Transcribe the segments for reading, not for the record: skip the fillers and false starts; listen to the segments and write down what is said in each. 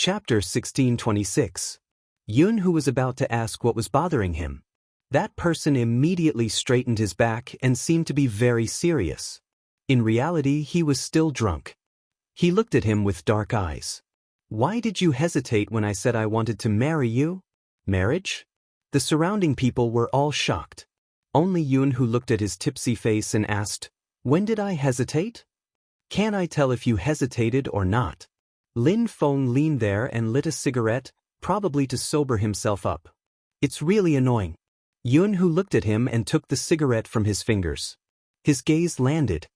Chapter 1626. Yun, who was about to ask what was bothering him. That person immediately straightened his back and seemed to be very serious. In reality, he was still drunk. He looked at him with dark eyes. "Why did you hesitate when I said I wanted to marry you? Marriage?" The surrounding people were all shocked. Only Yun, who looked at his tipsy face and asked, "When did I hesitate? Can I tell if you hesitated or not?" Lin Feng leaned there and lit a cigarette, probably to sober himself up. "It's really annoying." Yun, who looked at him and took the cigarette from his fingers. His gaze landed.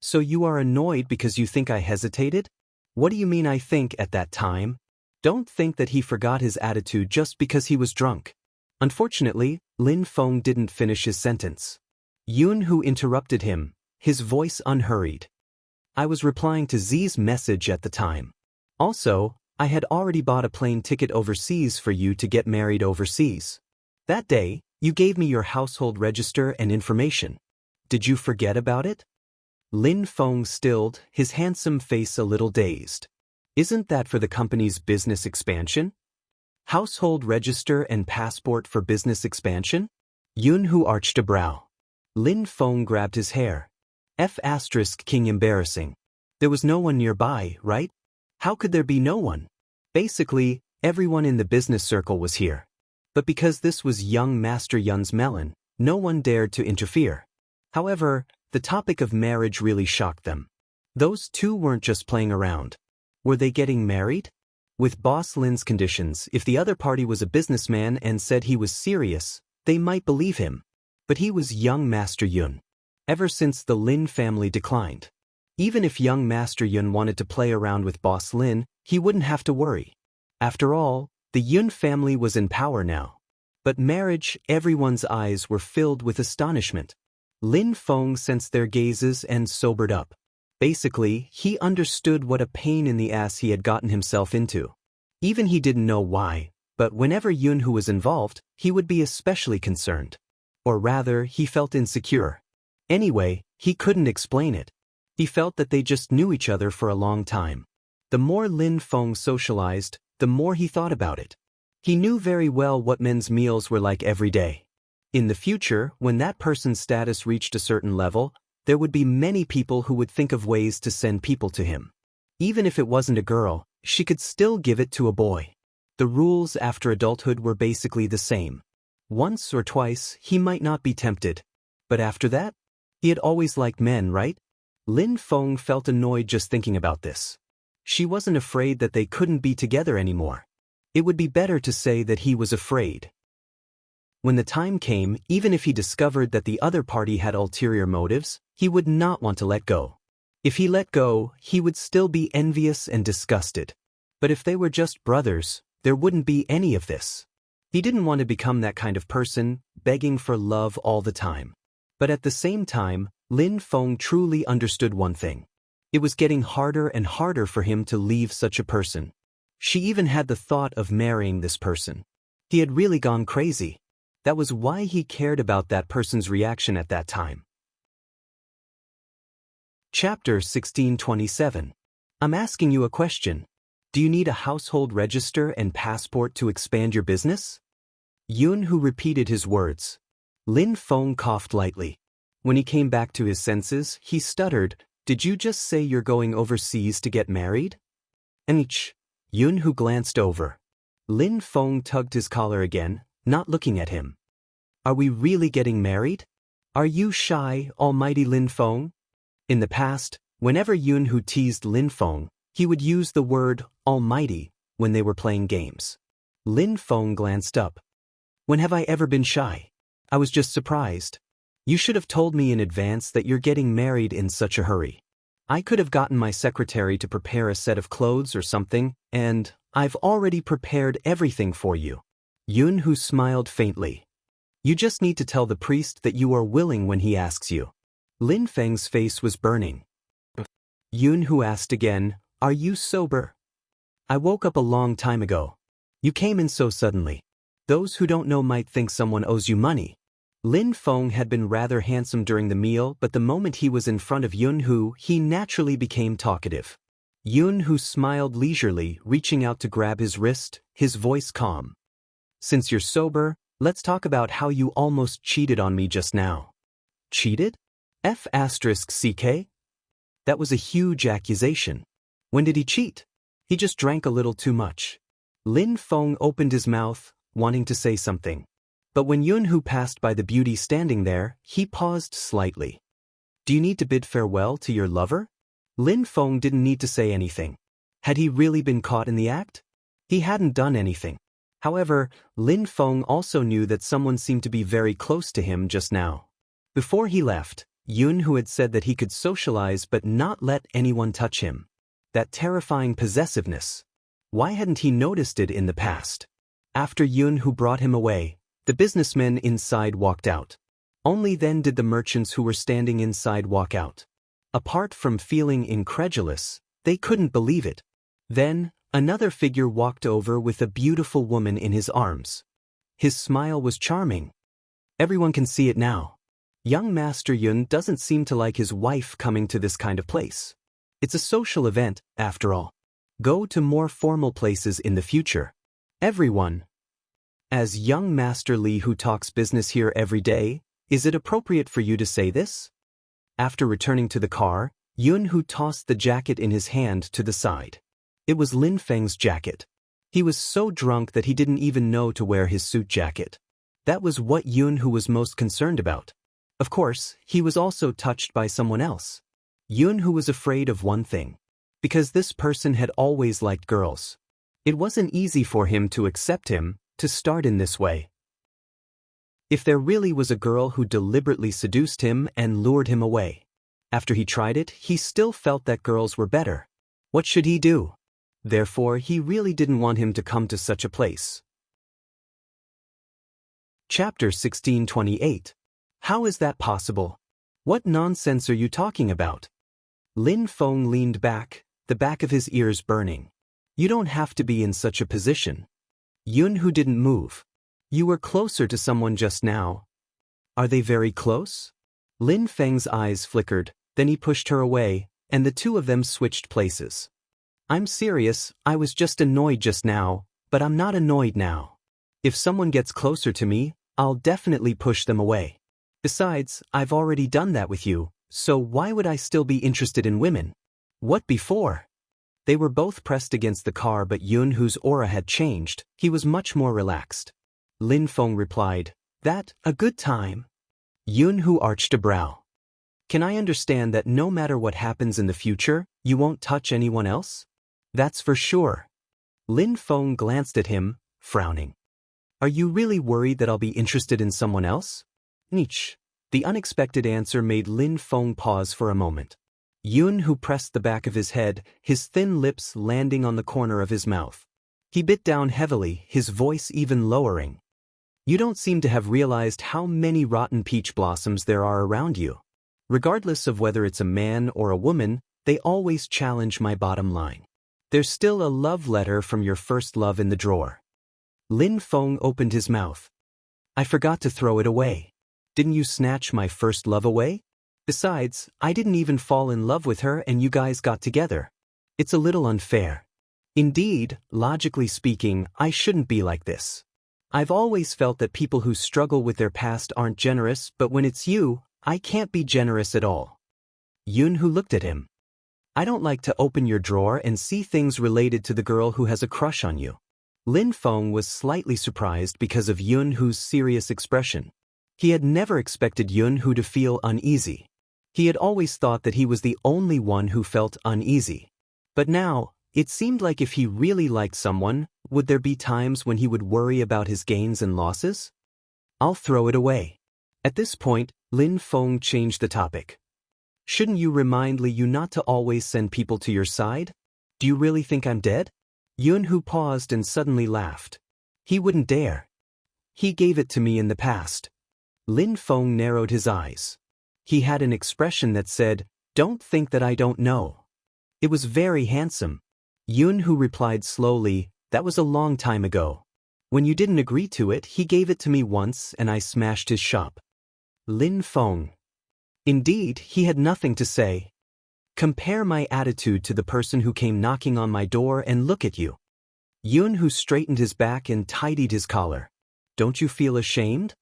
"So you are annoyed because you think I hesitated? What do you mean I think at that time?" Don't think that he forgot his attitude just because he was drunk. Unfortunately, Lin Feng didn't finish his sentence. Yun, who interrupted him, his voice unhurried. "I was replying to Z's message at the time. Also, I had already bought a plane ticket overseas for you to get married overseas. That day, you gave me your household register and information. Did you forget about it?" Lin Feng stilled, his handsome face a little dazed. "Isn't that for the company's business expansion? Household register and passport for business expansion?" Yun, who arched a brow. Lin Feng grabbed his hair. King embarrassing. There was no one nearby, right? How could there be no one? Basically, everyone in the business circle was here. But because this was young Master Yun's melon, no one dared to interfere. However, the topic of marriage really shocked them. Those two weren't just playing around. Were they getting married? With Boss Lin's conditions, if the other party was a businessman and said he was serious, they might believe him. But he was young Master Yun. Ever since the Lin family declined. Even if young Master Yun wanted to play around with Boss Lin, he wouldn't have to worry. After all, the Yun family was in power now. But marriage, everyone's eyes were filled with astonishment. Lin Feng sensed their gazes and sobered up. Basically, he understood what a pain in the ass he had gotten himself into. Even he didn't know why, but whenever Yun, who was involved, he would be especially concerned. Or rather, he felt insecure. Anyway, he couldn't explain it. He felt that they just knew each other for a long time. The more Lin Feng socialized, the more he thought about it. He knew very well what men's meals were like every day. In the future, when that person's status reached a certain level, there would be many people who would think of ways to send people to him. Even if it wasn't a girl, she could still give it to a boy. The rules after adulthood were basically the same. Once or twice, he might not be tempted. But after that? He had always liked men, right? Lin Feng felt annoyed just thinking about this. She wasn't afraid that they couldn't be together anymore. It would be better to say that he was afraid. When the time came, even if he discovered that the other party had ulterior motives, he would not want to let go. If he let go, he would still be envious and disgusted. But if they were just brothers, there wouldn't be any of this. He didn't want to become that kind of person, begging for love all the time. But at the same time, Lin Feng truly understood one thing. It was getting harder and harder for him to leave such a person. She even had the thought of marrying this person. He had really gone crazy. That was why he cared about that person's reaction at that time. Chapter 1627. I'm asking you a question. Do you need a household register and passport to expand your business? Yun, who repeated his words. Lin Feng coughed lightly. When he came back to his senses, he stuttered, "Did you just say you're going overseas to get married?" Enrich. Yun, who glanced over. Lin Feng tugged his collar again, not looking at him. "Are we really getting married? Are you shy, almighty Lin Feng?" In the past, whenever Yun, who teased Lin Feng, he would use the word almighty when they were playing games. Lin Feng glanced up. "When have I ever been shy? I was just surprised. You should have told me in advance that you're getting married in such a hurry. I could have gotten my secretary to prepare a set of clothes or something, and I've already prepared everything for you." Yun, who smiled faintly. "You just need to tell the priest that you are willing when he asks you." Lin Feng's face was burning. Yun, who asked again, "Are you sober?" "I woke up a long time ago. You came in so suddenly. Those who don't know might think someone owes you money." Lin Feng had been rather handsome during the meal, but the moment he was in front of Yun, he naturally became talkative. Yoon, who smiled leisurely, reaching out to grab his wrist, his voice calm. Since you're sober, let's talk about how you almost cheated on me just now. Cheated? F***CK? That was a huge accusation. When did he cheat? He just drank a little too much. Lin Feng opened his mouth, wanting to say something. But when Yoon-hoo passed by the beauty standing there, he paused slightly. Do you need to bid farewell to your lover? Lin Feng didn't need to say anything. Had he really been caught in the act? He hadn't done anything. However, Lin Feng also knew that someone seemed to be very close to him just now. Before he left, Yoon-hoo had said that he could socialize but not let anyone touch him. That terrifying possessiveness. Why hadn't he noticed it in the past? After Yoon-hoo brought him away, the businessmen inside walked out. Only then did the merchants who were standing inside walk out. Apart from feeling incredulous, they couldn't believe it. Then, another figure walked over with a beautiful woman in his arms. His smile was charming. Everyone can see it now. Young Master Yoon doesn't seem to like his wife coming to this kind of place. It's a social event, after all. Go to more formal places in the future. Everyone. As young Master Lee who talks business here every day, is it appropriate for you to say this? After returning to the car, Yoon-hoo tossed the jacket in his hand to the side. It was Lin Feng's jacket. He was so drunk that he didn't even know to wear his suit jacket. That was what Yoon-hoo was most concerned about. Of course, he was also touched by someone else. Yoon-hoo was afraid of one thing. Because this person had always liked girls. It wasn't easy for him to accept him, to start in this way. If there really was a girl who deliberately seduced him and lured him away. After he tried it, he still felt that girls were better. What should he do? Therefore, he really didn't want him to come to such a place. Chapter 1628. How is that possible? What nonsense are you talking about? Lin Feng leaned back, the back of his ears burning. You don't have to be in such a position. Yoon-hoo didn't move. You were closer to someone just now. Are they very close? Lin Feng's eyes flickered, then he pushed her away, and the two of them switched places. I'm serious, I was just annoyed just now, but I'm not annoyed now. If someone gets closer to me, I'll definitely push them away. Besides, I've already done that with you, so why would I still be interested in women? What before? They were both pressed against the car, but Yoon-hoo's aura had changed. He was much more relaxed. Lin Feng replied, That, a good time? Yoon-hoo arched a brow. Can I understand that no matter what happens in the future, you won't touch anyone else? That's for sure. Lin Feng glanced at him, frowning. Are you really worried that I'll be interested in someone else? Enrich. The unexpected answer made Lin Feng pause for a moment. Yoon-hoo pressed the back of his head, his thin lips landing on the corner of his mouth. He bit down heavily, his voice even lowering. You don't seem to have realized how many rotten peach blossoms there are around you. Regardless of whether it's a man or a woman, they always challenge my bottom line. There's still a love letter from your first love in the drawer. Lin Feng opened his mouth. I forgot to throw it away. Didn't you snatch my first love away? Besides, I didn't even fall in love with her and you guys got together. It's a little unfair. Indeed, logically speaking, I shouldn't be like this. I've always felt that people who struggle with their past aren't generous, but when it's you, I can't be generous at all. Yoon-hoo looked at him. I don't like to open your drawer and see things related to the girl who has a crush on you. Lin Feng was slightly surprised because of Yoon-hoo's serious expression. He had never expected Yoon-hoo to feel uneasy. He had always thought that he was the only one who felt uneasy. But now, it seemed like if he really liked someone, would there be times when he would worry about his gains and losses? I'll throw it away. At this point, Lin Feng changed the topic. Shouldn't you remind Lee not to always send people to your side? Do you really think I'm dead? Yoon-hoo paused and suddenly laughed. He wouldn't dare. He gave it to me in the past. Lin Feng narrowed his eyes. He had an expression that said, Don't think that I don't know. It was very handsome. Yoon-hoo replied slowly, That was a long time ago. When you didn't agree to it, he gave it to me once and I smashed his shop. Lin Feng. Indeed, he had nothing to say. Compare my attitude to the person who came knocking on my door and look at you. Yun, who straightened his back and tidied his collar. Don't you feel ashamed?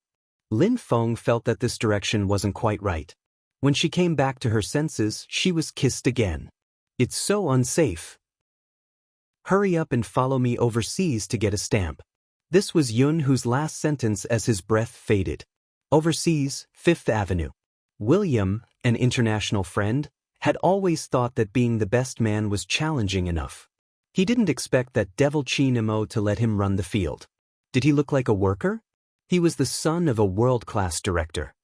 Lin Feng felt that this direction wasn't quite right. When she came back to her senses, she was kissed again. It's so unsafe. Hurry up and follow me overseas to get a stamp. This was Yun, whose last sentence as his breath faded. Overseas, Fifth Avenue. William, an international friend, had always thought that being the best man was challenging enough. He didn't expect that devil Chi Nemo to let him run the field. Did he look like a worker? He was the son of a world-class director.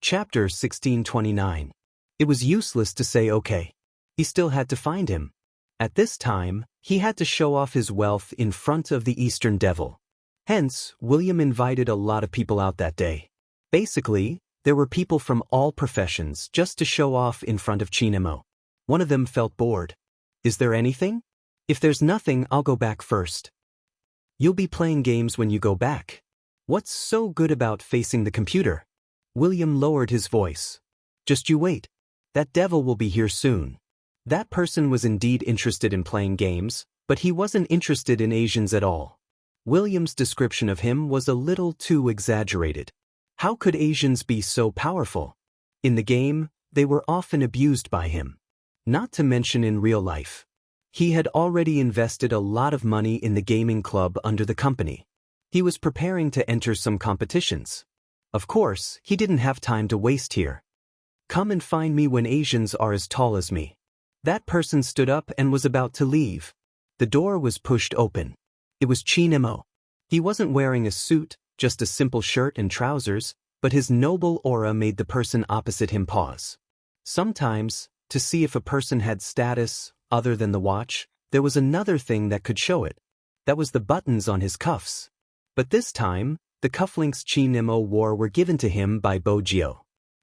Chapter 1629. It was useless to say okay. He still had to find him. At this time, he had to show off his wealth in front of the Eastern Devil. Hence, William invited a lot of people out that day. Basically, there were people from all professions just to show off in front of Chinemo. One of them felt bored. Is there anything? If there's nothing, I'll go back first. You'll be playing games when you go back. What's so good about facing the computer? William lowered his voice. Just you wait. That devil will be here soon. That person was indeed interested in playing games, but he wasn't interested in Asians at all. William's description of him was a little too exaggerated. How could Asians be so powerful? In the game, they were often abused by him. Not to mention in real life. He had already invested a lot of money in the gaming club under the company. He was preparing to enter some competitions. Of course, he didn't have time to waste here. Come and find me when Asians are as tall as me. That person stood up and was about to leave. The door was pushed open. It was Chinemo. He wasn't wearing a suit, just a simple shirt and trousers, but his noble aura made the person opposite him pause. Sometimes, to see if a person had status, other than the watch, there was another thing that could show it. That was the buttons on his cuffs. But this time, the cufflinks Chinemo wore were given to him by Bo Jio.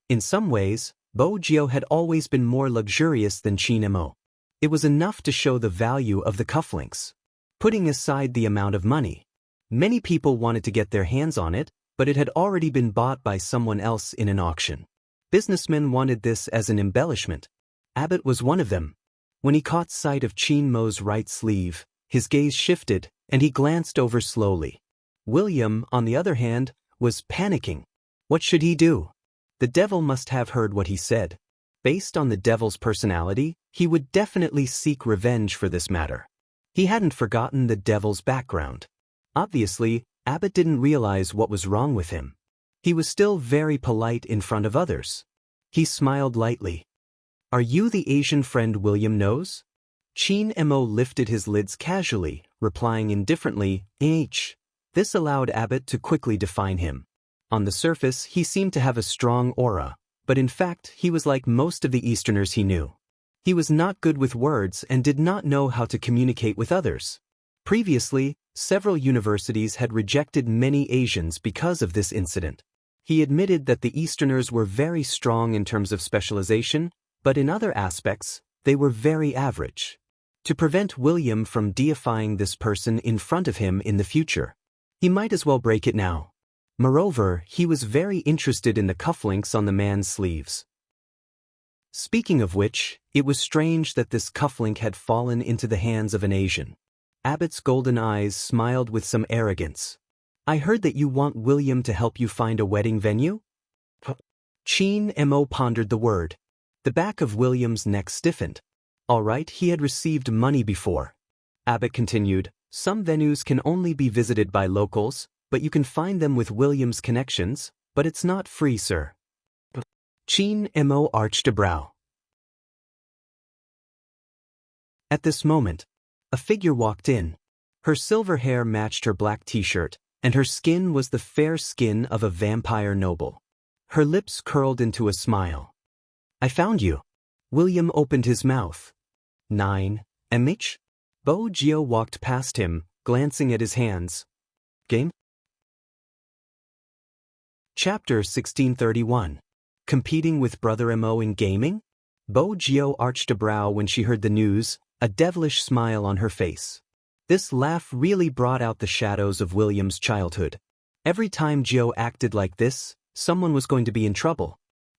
In some ways, Bo Jio had always been more luxurious than Chinemo. It was enough to show the value of the cufflinks. Putting aside the amount of money. Many people wanted to get their hands on it, but it had already been bought by someone else in an auction. Businessmen wanted this as an embellishment. Abbott was one of them. When he caught sight of Chinmo's right sleeve, his gaze shifted, and he glanced over slowly. William, on the other hand, was panicking. What should he do? The devil must have heard what he said. Based on the devil's personality, he would definitely seek revenge for this matter. He hadn't forgotten the devil's background. Obviously, Abbott didn't realize what was wrong with him. He was still very polite in front of others. He smiled lightly. Are you the Asian friend William knows? Chin-mo lifted his lids casually, replying indifferently, H. This allowed Abbott to quickly define him. On the surface, he seemed to have a strong aura, but in fact, he was like most of the Easterners he knew. He was not good with words and did not know how to communicate with others. Previously, several universities had rejected many Asians because of this incident. He admitted that the Easterners were very strong in terms of specialization, but in other aspects, they were very average. To prevent William from deifying this person in front of him in the future, he might as well break it now. Moreover, he was very interested in the cufflinks on the man's sleeves. Speaking of which, it was strange that this cufflink had fallen into the hands of an Asian. Abbott's golden eyes smiled with some arrogance. I heard that you want William to help you find a wedding venue? Chin-mo pondered the word. The back of William's neck stiffened. All right, he had received money before. Abbott continued, some venues can only be visited by locals, but you can find them with William's connections, but it's not free, sir. Chin-mo arched a brow. At this moment, a figure walked in. Her silver hair matched her black t-shirt, and her skin was the fair skin of a vampire noble. Her lips curled into a smile. I found you. William opened his mouth. 9, MH? Bo Jio walked past him, glancing at his hands. Game? Chapter 1631. Competing with Brother Mo in gaming? Bo Jio arched a brow when she heard the news, a devilish smile on her face. This laugh really brought out the shadows of William's childhood. Every time Jio acted like this, someone was going to be in trouble.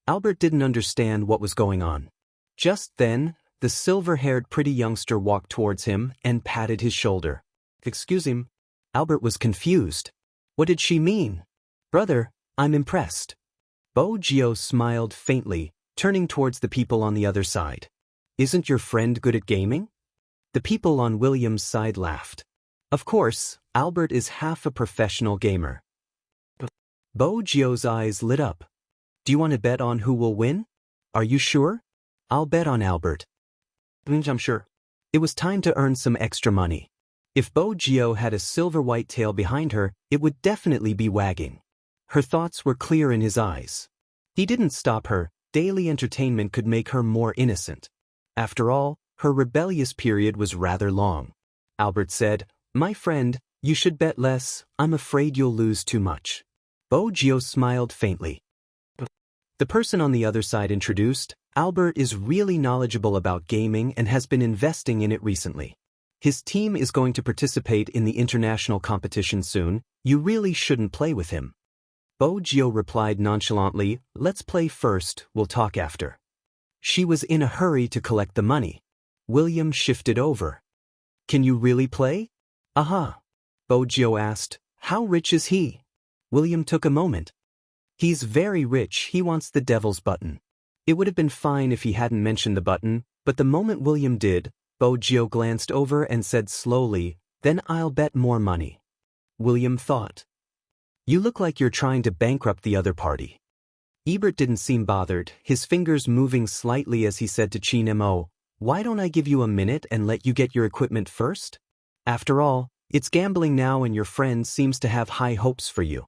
Albert didn't understand what was going on. Just then, the silver-haired pretty youngster walked towards him and patted his shoulder. Excuse him. Albert was confused. What did she mean? Brother, I'm impressed. Bo-Gyo smiled faintly, turning towards the people on the other side. Isn't your friend good at gaming? The people on William's side laughed. Of course, Albert is half a professional gamer. Bo-Gyo's eyes lit up. Do you want to bet on who will win? Are you sure? I'll bet on Albert. I'm sure. It was time to earn some extra money. If Bo-Gyo had a silver-white tail behind her, it would definitely be wagging. Her thoughts were clear in his eyes. He didn't stop her. Daily entertainment could make her more innocent. After all, her rebellious period was rather long. Albert said, My friend, you should bet less. I'm afraid you'll lose too much. Bo-Gyo smiled faintly. The person on the other side introduced, Albert is really knowledgeable about gaming and has been investing in it recently. His team is going to participate in the international competition soon. You really shouldn't play with him. Bo-Gyo replied nonchalantly, Let's play first, we'll talk after. She was in a hurry to collect the money. William shifted over. Can you really play? Aha. Bo-Gyo asked, How rich is he? William took a moment. He's very rich, he wants the devil's button. It would have been fine if he hadn't mentioned the button, but the moment William did, Bo-Gyo glanced over and said slowly, Then I'll bet more money. William thought. You look like you're trying to bankrupt the other party. Ebert didn't seem bothered, his fingers moving slightly as he said to Chin Mo, Why don't I give you a minute and let you get your equipment first? After all, it's gambling now and your friend seems to have high hopes for you.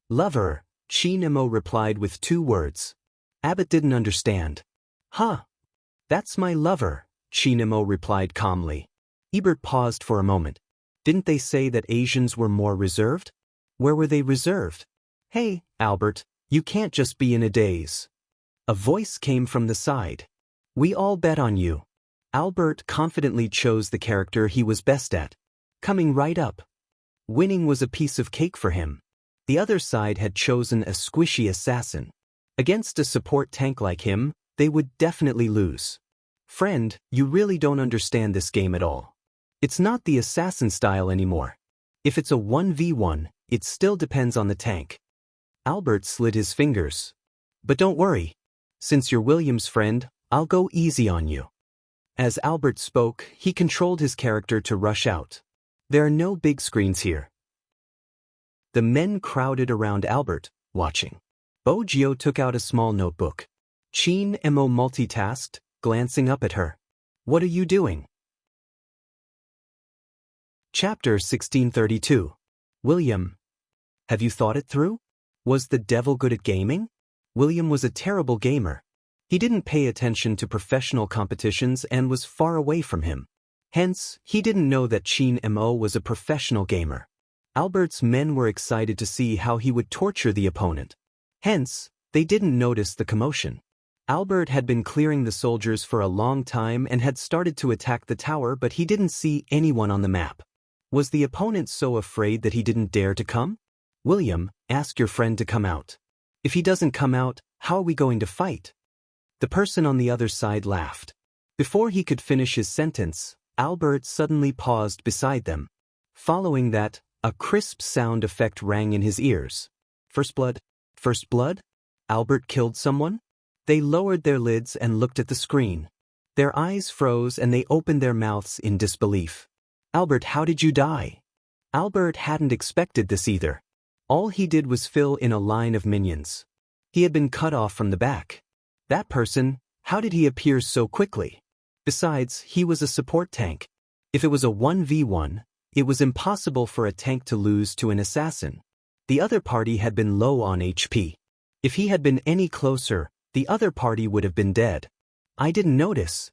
Lover, Chin Mo replied with 2 words. Abbott didn't understand. Huh. That's my lover, Chin Mo replied calmly. Ebert paused for a moment. Didn't they say that Asians were more reserved? Where were they reserved? Hey, Albert, you can't just be in a daze. A voice came from the side. We all bet on you. Albert confidently chose the character he was best at. Coming right up. Winning was a piece of cake for him. The other side had chosen a squishy assassin. Against a support tank like him, they would definitely lose. Friend, you really don't understand this game at all. It's not the assassin style anymore. If it's a 1v1, it still depends on the tank. Albert slid his fingers. But don't worry. Since you're William's friend, I'll go easy on you. As Albert spoke, he controlled his character to rush out. There are no big screens here. The men crowded around Albert, watching. Bo-Gyo took out a small notebook. Chin Mo multitasked, glancing up at her. What are you doing? Chapter 1632. William. Have you thought it through? Was the devil good at gaming? William was a terrible gamer. He didn't pay attention to professional competitions and was far away from him. Hence, he didn't know that Chin Mo was a professional gamer. Albert's men were excited to see how he would torture the opponent. Hence, they didn't notice the commotion. Albert had been clearing the soldiers for a long time and had started to attack the tower, but he didn't see anyone on the map. Was the opponent so afraid that he didn't dare to come? William, ask your friend to come out. If he doesn't come out, how are we going to fight? The person on the other side laughed. Before he could finish his sentence, Albert suddenly paused beside them. Following that, a crisp sound effect rang in his ears. First blood? First blood? Albert killed someone? They lowered their lids and looked at the screen. Their eyes froze and they opened their mouths in disbelief. Albert, how did you die? Albert hadn't expected this either. All he did was fill in a line of minions. He had been cut off from the back. That person, how did he appear so quickly? Besides, he was a support tank. If it was a 1v1, it was impossible for a tank to lose to an assassin. The other party had been low on HP. If he had been any closer, the other party would have been dead. I didn't notice.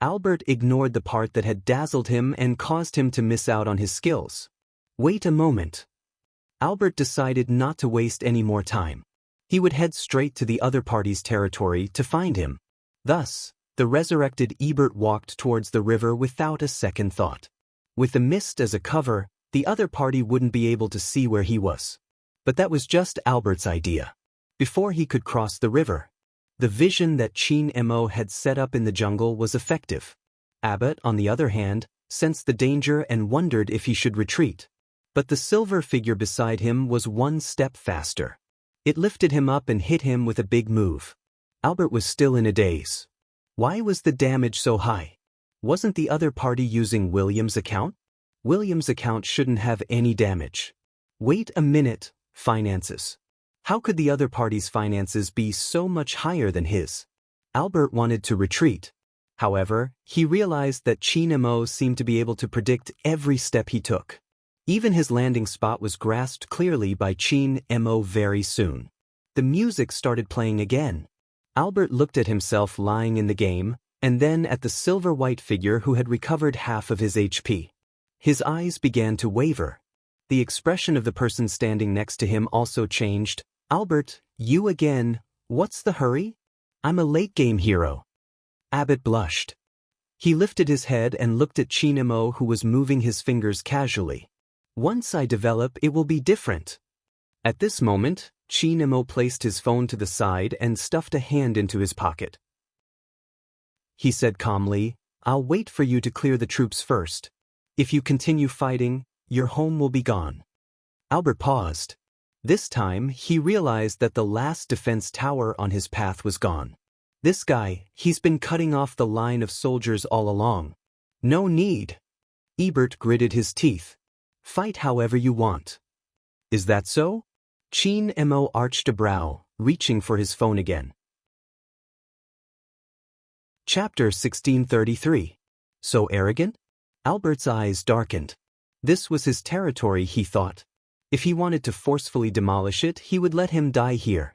Albert ignored the part that had dazzled him and caused him to miss out on his skills. Wait a moment. Albert decided not to waste any more time. He would head straight to the other party's territory to find him. Thus, the resurrected Ebert walked towards the river without a second thought. With the mist as a cover, the other party wouldn't be able to see where he was. But that was just Albert's idea. Before he could cross the river, The vision that Chin Mo had set up in the jungle was effective. Abbott, on the other hand, sensed the danger and wondered if he should retreat. But the silver figure beside him was one step faster. It lifted him up and hit him with a big move. Albert was still in a daze. Why was the damage so high? Wasn't the other party using William's account? William's account shouldn't have any damage. Wait a minute, finances. How could the other party's finances be so much higher than his? Albert wanted to retreat. However, he realized that Chin Mo seemed to be able to predict every step he took. Even his landing spot was grasped clearly by Chin Mo very soon. The music started playing again. Albert looked at himself lying in the game, and then at the silver-white figure who had recovered half of his HP. His eyes began to waver. The expression of the person standing next to him also changed. Albert, you again, what's the hurry? I'm a late-game hero. Abbott blushed. He lifted his head and looked at Chin Mo, who was moving his fingers casually. Once I develop, it will be different. At this moment, Chin Mo placed his phone to the side and stuffed a hand into his pocket. He said calmly, I'll wait for you to clear the troops first. If you continue fighting, your home will be gone. Albert paused. This time, he realized that the last defense tower on his path was gone. This guy, he's been cutting off the line of soldiers all along. No need. Ebert gritted his teeth. Fight however you want. Is that so? Chin Mo arched a brow, reaching for his phone again. Chapter 1633. So arrogant? Albert's eyes darkened. This was his territory, he thought. If he wanted to forcefully demolish it, he would let him die here.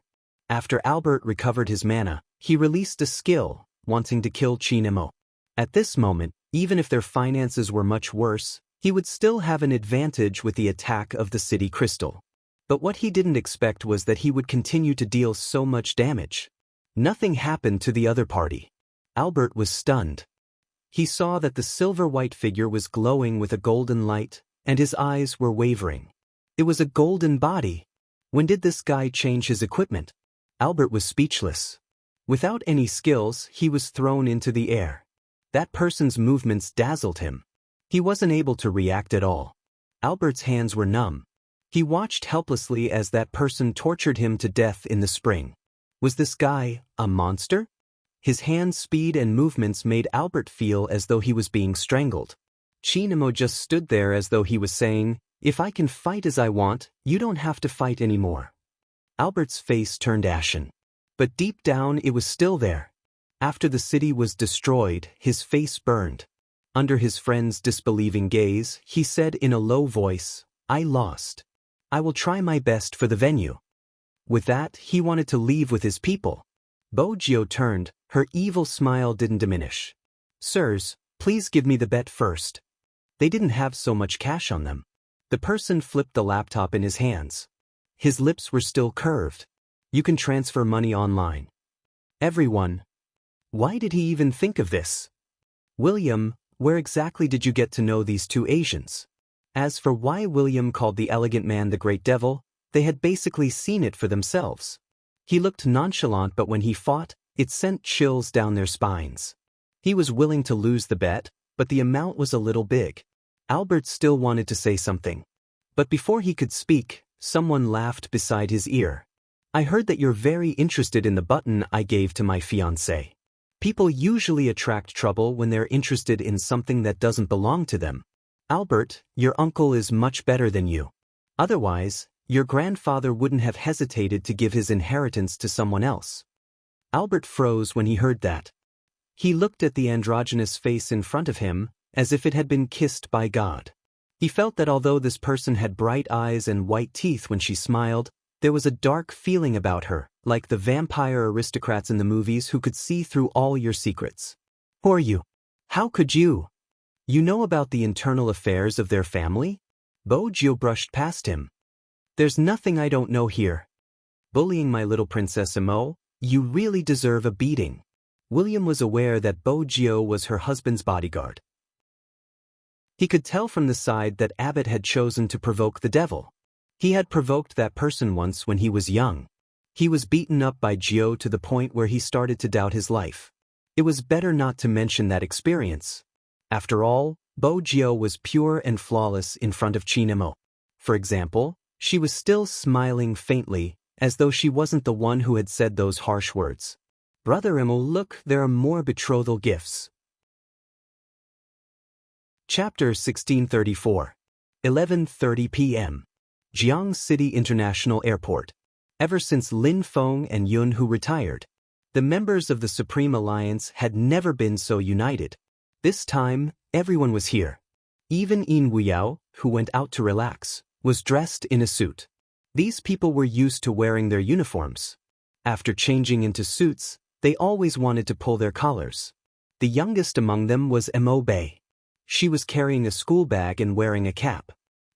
After Albert recovered his mana, he released a skill, wanting to kill Chin Mo. At this moment, even if their finances were much worse, he would still have an advantage with the attack of the city crystal. But what he didn't expect was that he would continue to deal so much damage. Nothing happened to the other party. Albert was stunned. He saw that the silver-white figure was glowing with a golden light, and his eyes were wavering. It was a golden body. When did this guy change his equipment? Albert was speechless. Without any skills, he was thrown into the air. That person's movements dazzled him. He wasn't able to react at all. Albert's hands were numb. He watched helplessly as that person tortured him to death in the spring. Was this guy a monster? His hand's speed and movements made Albert feel as though he was being strangled. Chin Mo just stood there as though he was saying, if I can fight as I want, you don't have to fight anymore. Albert's face turned ashen. But deep down it was still there. After the city was destroyed, his face burned. Under his friend's disbelieving gaze, he said in a low voice, I lost. I will try my best for the venue. With that, he wanted to leave with his people. Bojio turned, her evil smile didn't diminish. Sirs, please give me the bet first. They didn't have so much cash on them. The person flipped the laptop in his hands. His lips were still curved. You can transfer money online. Everyone. Why did he even think of this? William, where exactly did you get to know these two Asians? As for why William called the elegant man the Great Devil, they had basically seen it for themselves. He looked nonchalant, but when he fought, it sent chills down their spines. He was willing to lose the bet, but the amount was a little big. Albert still wanted to say something. But before he could speak, someone laughed beside his ear. I heard that you're very interested in the button I gave to my fiancée. People usually attract trouble when they're interested in something that doesn't belong to them. Albert, your uncle is much better than you. Otherwise, your grandfather wouldn't have hesitated to give his inheritance to someone else. Albert froze when he heard that. He looked at the androgynous face in front of him, as if it had been kissed by God. He felt that although this person had bright eyes and white teeth when she smiled, there was a dark feeling about her, like the vampire aristocrats in the movies who could see through all your secrets. Who are you? How could you? You know about the internal affairs of their family? Bojio brushed past him. There's nothing I don't know here. Bullying my little Princess Mo, you really deserve a beating. William was aware that Bojio was her husband's bodyguard. He could tell from the side that Abbott had chosen to provoke the devil. He had provoked that person once when he was young. He was beaten up by Gio to the point where he started to doubt his life. It was better not to mention that experience. After all, Bo Gio was pure and flawless in front of Chinemo. For example, she was still smiling faintly, as though she wasn't the one who had said those harsh words. Brother Imo, look, there are more betrothal gifts. Chapter 1634. 11:30 p.m. Jiang City International Airport. Ever since Lin Feng and Yun Hu retired, the members of the Supreme Alliance had never been so united. This time, everyone was here. Even Yin Wuyao, who went out to relax, was dressed in a suit. These people were used to wearing their uniforms. After changing into suits, they always wanted to pull their collars. The youngest among them was Mo Bei. She was carrying a school bag and wearing a cap.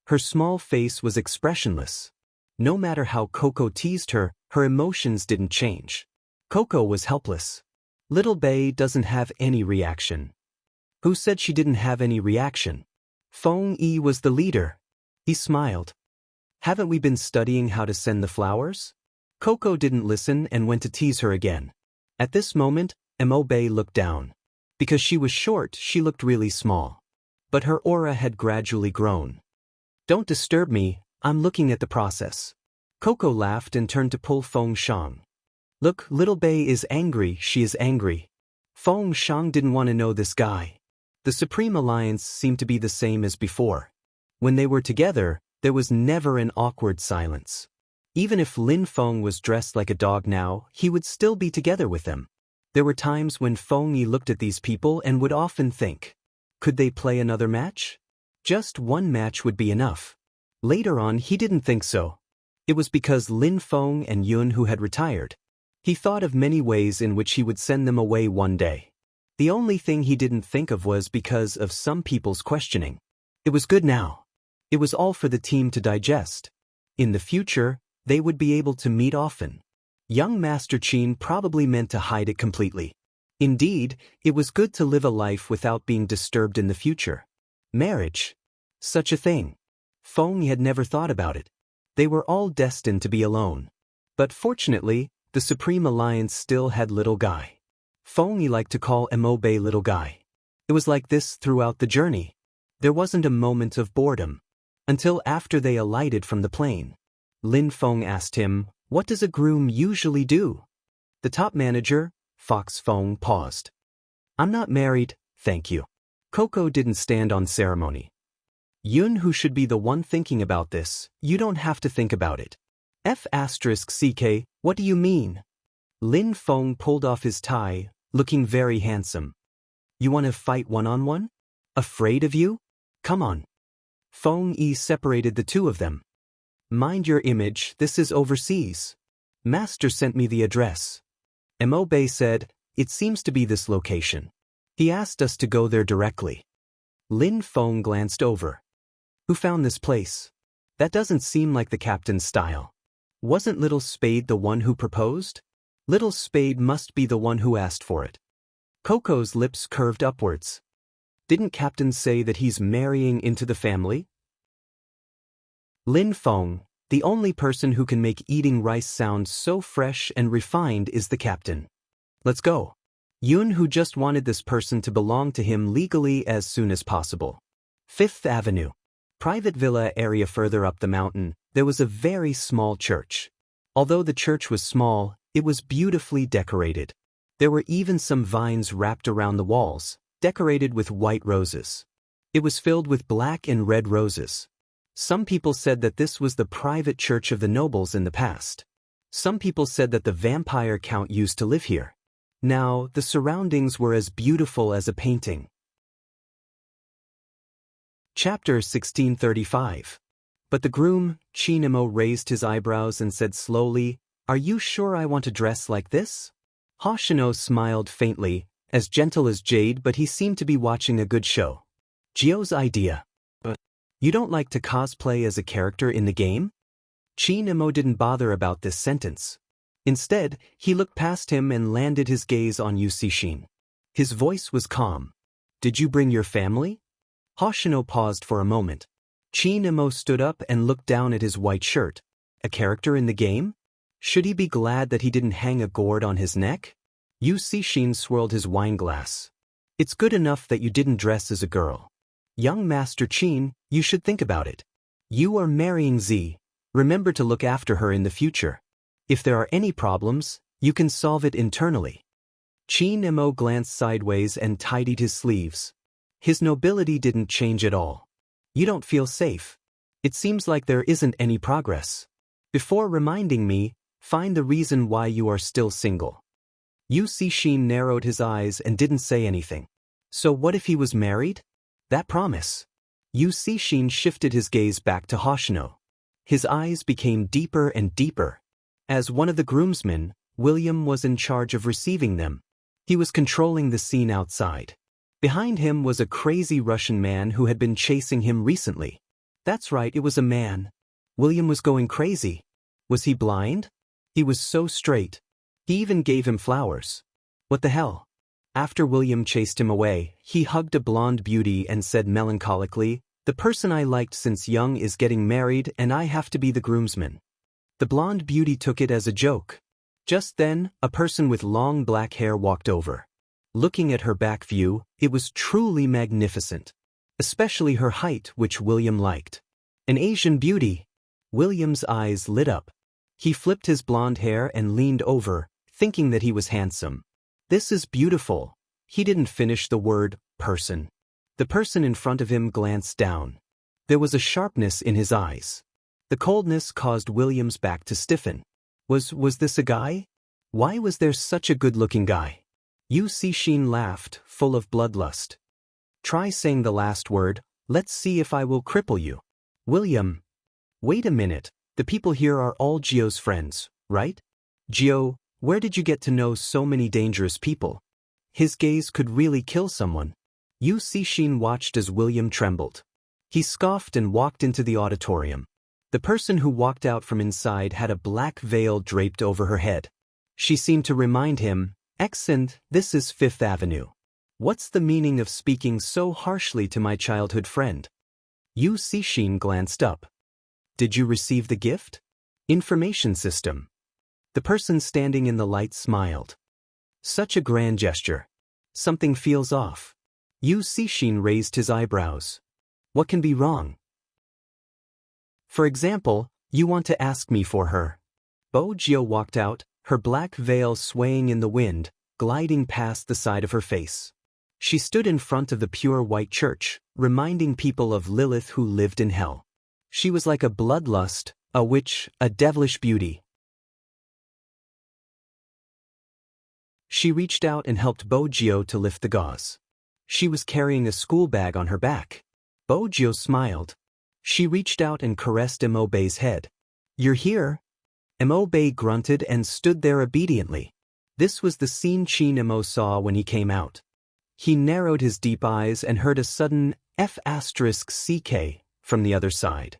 Her small face was expressionless. No matter how Coco teased her, her emotions didn't change. Coco was helpless. Little Bei doesn't have any reaction. Who said she didn't have any reaction? Feng Yi was the leader. He smiled. Haven't we been studying how to send the flowers? Coco didn't listen and went to tease her again. At this moment, Mo Bei looked down. Because she was short, she looked really small. But her aura had gradually grown. Don't disturb me, I'm looking at the process. Coco laughed and turned to pull Feng Shang. Look, Little Bei is angry, she is angry. Feng Shang didn't want to know this guy. The Supreme Alliance seemed to be the same as before. When they were together, there was never an awkward silence. Even if Lin Feng was dressed like a dog now, he would still be together with them. There were times when Feng Yi looked at these people and would often think, could they play another match? Just one match would be enough. Later on, he didn't think so. It was because Lin Feng and Yun Hu had retired. He thought of many ways in which he would send them away one day. The only thing he didn't think of was because of some people's questioning. It was good now. It was all for the team to digest. In the future, they would be able to meet often. Young Master Qin probably meant to hide it completely. Indeed, it was good to live a life without being disturbed in the future. Marriage. Such a thing. Feng had never thought about it. They were all destined to be alone. But fortunately, the Supreme Alliance still had Little Guy. Feng liked to call Mo Bei Little Guy. It was like this throughout the journey. There wasn't a moment of boredom. Until after they alighted from the plane. Lin Feng asked him, what does a groom usually do? The top manager, Fox Feng, paused. I'm not married, thank you. Coco didn't stand on ceremony. Yun Hu should be the one thinking about this, you don't have to think about it. F***CK, what do you mean? Lin Feng pulled off his tie, looking very handsome. You want to fight one-on-one? Afraid of you? Come on. Feng Yi separated the two of them. Mind your image, this is overseas. Master sent me the address. Mo Bei said, it seems to be this location. He asked us to go there directly. Lin Feng glanced over. Who found this place? That doesn't seem like the captain's style. Wasn't Little Spade the one who proposed? Little Spade must be the one who asked for it. Coco's lips curved upwards. Didn't Captain say that he's marrying into the family? Lin Feng, the only person who can make eating rice sound so fresh and refined is the captain. Let's go. Yun Hu just wanted this person to belong to him legally as soon as possible. 5th Avenue. Private villa area further up the mountain, there was a very small church. Although the church was small, it was beautifully decorated. There were even some vines wrapped around the walls, decorated with white roses. It was filled with black and red roses. Some people said that this was the private church of the nobles in the past. Some people said that the vampire count used to live here. Now, the surroundings were as beautiful as a painting. Chapter 1635. But the groom, Chinemo, raised his eyebrows and said slowly, Are you sure I want to dress like this? Hoshino smiled faintly, as gentle as jade, but he seemed to be watching a good show. Gio's idea. But you don't like to cosplay as a character in the game? Chinemo didn't bother about this sentence. Instead, he looked past him and landed his gaze on Yu Cixin. His voice was calm. Did you bring your family? Hoshino paused for a moment. Chinemo stood up and looked down at his white shirt. A character in the game? Should he be glad that he didn't hang a gourd on his neck? Yu Cixin swirled his wineglass. It's good enough that you didn't dress as a girl. Young Master Qin, you should think about it. You are marrying Z. Remember to look after her in the future. If there are any problems, you can solve it internally. Qin Mo glanced sideways and tidied his sleeves. His nobility didn't change at all. You don't feel safe. It seems like there isn't any progress. Before reminding me, find the reason why you are still single. Yu Cixin narrowed his eyes and didn't say anything. So what if he was married? That promise. Yu Cixin shifted his gaze back to Hoshino. His eyes became deeper and deeper. As one of the groomsmen, William was in charge of receiving them. He was controlling the scene outside. Behind him was a crazy Russian man who had been chasing him recently. That's right, it was a man. William was going crazy. Was he blind? He was so straight. He even gave him flowers. What the hell? After William chased him away, he hugged a blonde beauty and said melancholically, "The person I liked since young is getting married and I have to be the groomsman." The blonde beauty took it as a joke. Just then, a person with long black hair walked over. Looking at her back view, it was truly magnificent. Especially her height, which William liked. An Asian beauty. William's eyes lit up. He flipped his blonde hair and leaned over, thinking that he was handsome. This is beautiful. He didn't finish the word, person. The person in front of him glanced down. There was a sharpness in his eyes. The coldness caused William's back to stiffen. Was this a guy? Why was there such a good-looking guy? Yu Cixin laughed, full of bloodlust. Try saying the last word, let's see if I will cripple you. William. Wait a minute, the people here are all Gio's friends, right? Gio, where did you get to know so many dangerous people? His gaze could really kill someone. Yu Cixin watched as William trembled. He scoffed and walked into the auditorium. The person who walked out from inside had a black veil draped over her head. She seemed to remind him, "Excellent, this is Fifth Avenue. What's the meaning of speaking so harshly to my childhood friend?" Yu Cixin glanced up. Did you receive the gift? Information system. The person standing in the light smiled. Such a grand gesture. Something feels off. Yu Cixin raised his eyebrows. What can be wrong? For example, you want to ask me for her. Bo Gio walked out, her black veil swaying in the wind, gliding past the side of her face. She stood in front of the pure white church, reminding people of Lilith who lived in hell. She was like a bloodlust, a witch, a devilish beauty. She reached out and helped Bo Gio to lift the gauze. She was carrying a school bag on her back. Bo Gio smiled. She reached out and caressed Immerse's head. You're here? Immerse grunted and stood there obediently. This was the scene Immerse saw when he came out. He narrowed his deep eyes and heard a sudden F***CK from the other side.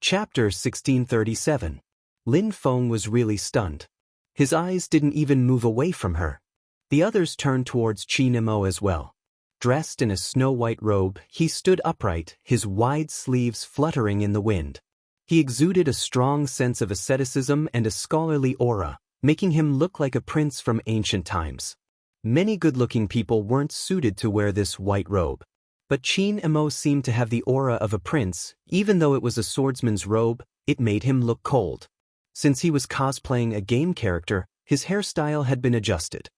Chapter 1637. Lin Feng was really stunned. His eyes didn't even move away from her. The others turned towards Immerse as well. Dressed in a snow-white robe, he stood upright, his wide sleeves fluttering in the wind. He exuded a strong sense of asceticism and a scholarly aura, making him look like a prince from ancient times. Many good-looking people weren't suited to wear this white robe. But Immerse seemed to have the aura of a prince. Even though it was a swordsman's robe, it made him look cold. Since he was cosplaying a game character, his hairstyle had been adjusted.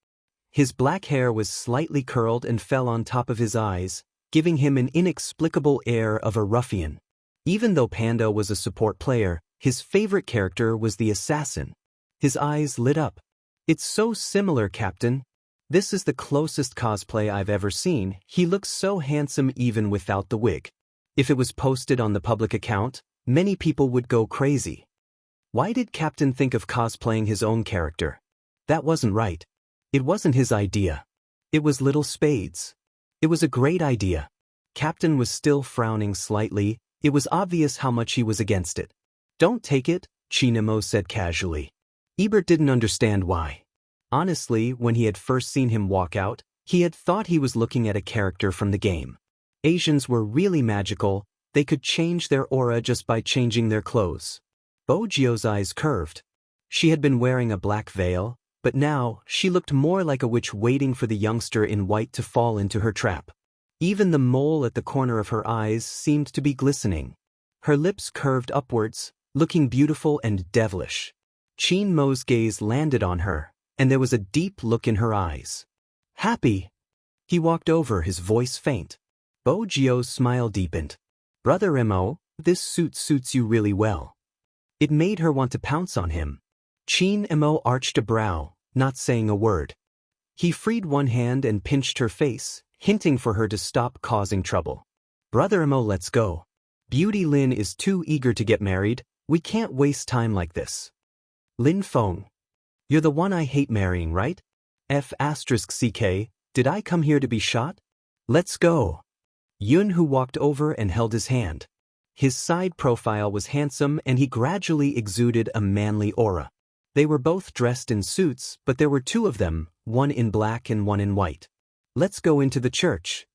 His black hair was slightly curled and fell on top of his eyes, giving him an inexplicable air of a ruffian. Even though Panda was a support player, his favorite character was the assassin. His eyes lit up. It's so similar, Captain. This is the closest cosplay I've ever seen. He looks so handsome even without the wig. If it was posted on the public account, many people would go crazy. Why did Captain think of cosplaying his own character? That wasn't right. It wasn't his idea. It was Little Spade's. It was a great idea. Captain was still frowning slightly. It was obvious how much he was against it. Don't take it, Immerse said casually. Ebert didn't understand why. Honestly, when he had first seen him walk out, he had thought he was looking at a character from the game. Asians were really magical. They could change their aura just by changing their clothes. Bojio's eyes curved. She had been wearing a black veil, but now she looked more like a witch waiting for the youngster in white to fall into her trap. Even the mole at the corner of her eyes seemed to be glistening. Her lips curved upwards, looking beautiful and devilish. Qin Mo's gaze landed on her, and there was a deep look in her eyes. Happy. He walked over, his voice faint. Bojio's smile deepened. Brother Mo, this suit suits you really well. It made her want to pounce on him. Qin Mo arched a brow, not saying a word. He freed one hand and pinched her face, hinting for her to stop causing trouble. Brother Mo, let's go. Beauty Lin is too eager to get married, we can't waste time like this. Lin Feng. You're the one I hate marrying, right? F*CK, did I come here to be shot? Let's go. Yun Hu walked over and held his hand. His side profile was handsome and he gradually exuded a manly aura. They were both dressed in suits, but there were two of them, one in black and one in white. Let's go into the church.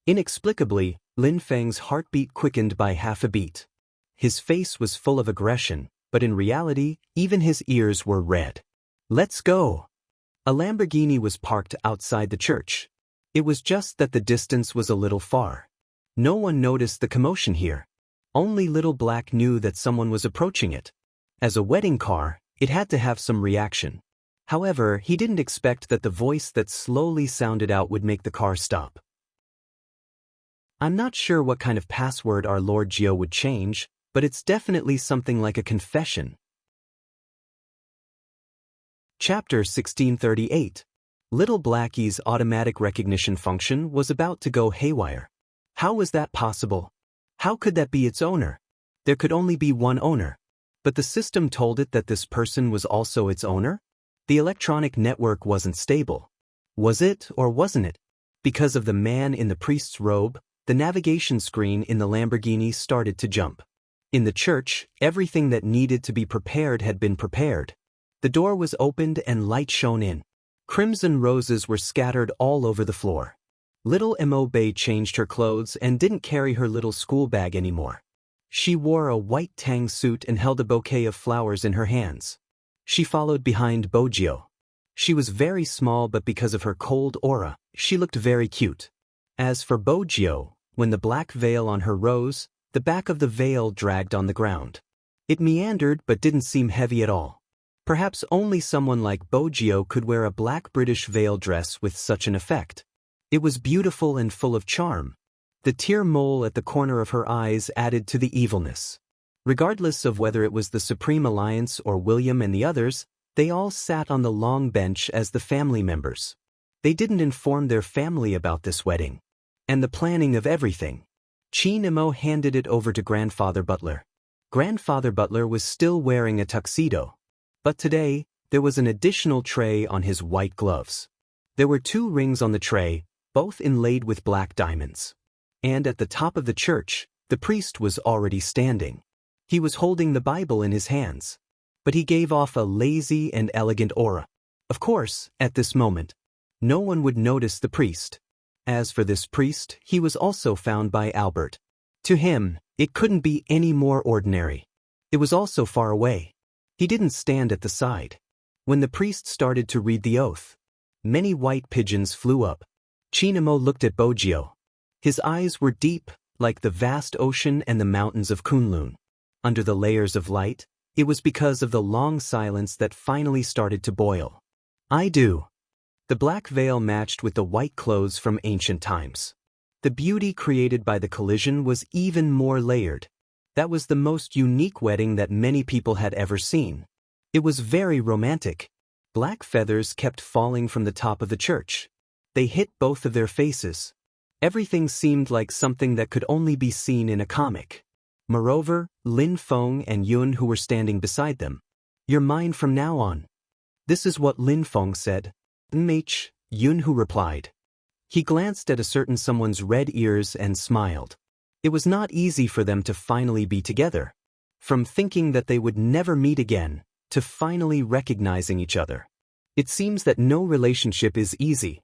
Inexplicably, Lin Feng's heartbeat quickened by half a beat. His face was full of aggression, but in reality, even his ears were red. Let's go. A Lamborghini was parked outside the church. It was just that the distance was a little far. No one noticed the commotion here. Only Little Black knew that someone was approaching it. As a wedding car, it had to have some reaction. However, he didn't expect that the voice that slowly sounded out would make the car stop. I'm not sure what kind of password our Lord Gio would change, but it's definitely something like a confession. Chapter 1638. Little Blackie's automatic recognition function was about to go haywire. How was that possible? How could that be its owner? There could only be one owner. But the system told it that this person was also its owner? The electronic network wasn't stable. Was it or wasn't it? Because of the man in the priest's robe, the navigation screen in the Lamborghini started to jump. In the church, everything that needed to be prepared had been prepared. The door was opened and light shone in. Crimson roses were scattered all over the floor. Little Mo Bay changed her clothes and didn't carry her little school bag anymore. She wore a white tang suit and held a bouquet of flowers in her hands. She followed behind Bojio. She was very small, but because of her cold aura, she looked very cute. As for Bojio, when the black veil on her rose, the back of the veil dragged on the ground. It meandered but didn't seem heavy at all. Perhaps only someone like Bojio could wear a black British veil dress with such an effect. It was beautiful and full of charm. The tear mole at the corner of her eyes added to the evilness. Regardless of whether it was the Supreme Alliance or William and the others, they all sat on the long bench as the family members. They didn't inform their family about this wedding. And the planning of everything. Qin Mo handed it over to Grandfather Butler. Grandfather Butler was still wearing a tuxedo. But today, there was an additional tray on his white gloves. There were 2 rings on the tray, both inlaid with black diamonds. And at the top of the church, the priest was already standing. He was holding the Bible in his hands. But he gave off a lazy and elegant aura. Of course, at this moment, no one would notice the priest. As for this priest, he was also found by Albert. To him, it couldn't be any more ordinary. It was also far away. He didn't stand at the side. When the priest started to read the oath, many white pigeons flew up. Qin Mo looked at Bojio. His eyes were deep, like the vast ocean and the mountains of Kunlun. Under the layers of light, it was because of the long silence that finally started to boil. I do. The black veil matched with the white clothes from ancient times. The beauty created by the collision was even more layered. That was the most unique wedding that many people had ever seen. It was very romantic. Black feathers kept falling from the top of the church. They hit both of their faces. Everything seemed like something that could only be seen in a comic. Moreover, Lin Feng and Yun, who were standing beside them. You're mine from now on. This is what Lin Feng said. Enrich, Yun, who replied. He glanced at a certain someone's red ears and smiled. It was not easy for them to finally be together. From thinking that they would never meet again, to finally recognizing each other. It seems that no relationship is easy.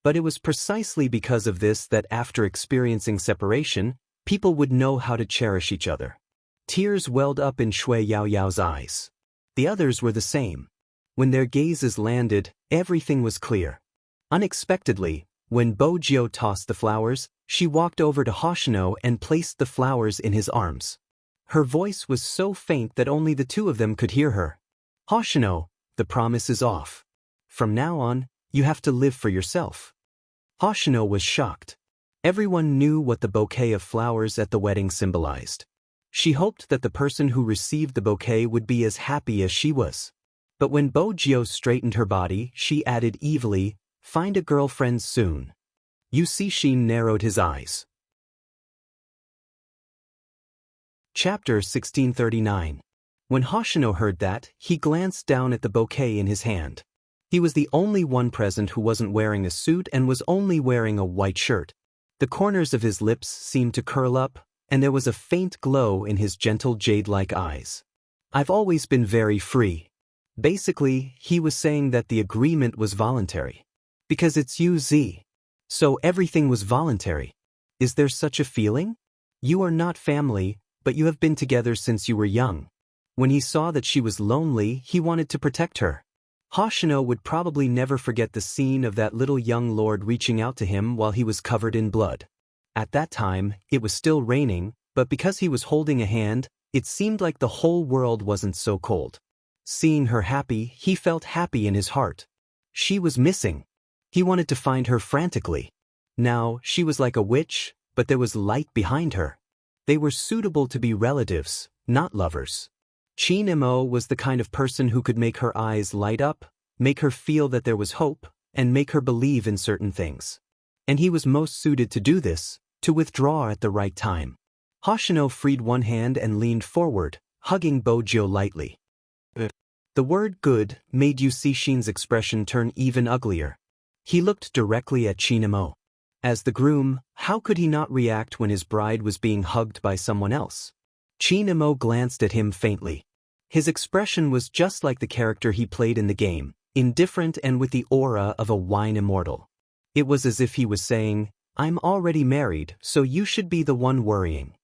But it was precisely because of this that after experiencing separation, people would know how to cherish each other. Tears welled up in Shui Yao Yao's eyes. The others were the same. When their gazes landed, everything was clear. Unexpectedly, when Bo Jiao tossed the flowers, she walked over to Hoshino and placed the flowers in his arms. Her voice was so faint that only the two of them could hear her. Hoshino, the promise is off. From now on, you have to live for yourself. Hoshino was shocked. Everyone knew what the bouquet of flowers at the wedding symbolized. She hoped that the person who received the bouquet would be as happy as she was. But when Bo Jiao straightened her body, she added evilly, "Find a girlfriend soon." Yu Cixin narrowed his eyes. Chapter 1639. When Hoshino heard that, he glanced down at the bouquet in his hand. He was the only one present who wasn't wearing a suit and was only wearing a white shirt. The corners of his lips seemed to curl up, and there was a faint glow in his gentle jade-like eyes. I've always been very free. Basically, he was saying that the agreement was voluntary. Because it's Yu Zi. So everything was voluntary. Is there such a feeling? You are not family, but you have been together since you were young. When he saw that she was lonely, he wanted to protect her. Hoshino would probably never forget the scene of that little young lord reaching out to him while he was covered in blood. At that time, it was still raining, but because he was holding a hand, it seemed like the whole world wasn't so cold. Seeing her happy, he felt happy in his heart. She was missing. He wanted to find her frantically. Now, she was like a witch, but there was light behind her. They were suitable to be relatives, not lovers. Qin Mo was the kind of person who could make her eyes light up, make her feel that there was hope, and make her believe in certain things. And he was most suited to do this, to withdraw at the right time. Hoshino freed one hand and leaned forward, hugging Bo Jiao lightly. The word good made Yu Cixin's expression turn even uglier. He looked directly at Qin Mo. As the groom, how could he not react when his bride was being hugged by someone else? Qin Mo glanced at him faintly. His expression was just like the character he played in the game, indifferent and with the aura of a wine immortal. It was as if he was saying, "I'm already married, so you should be the one worrying."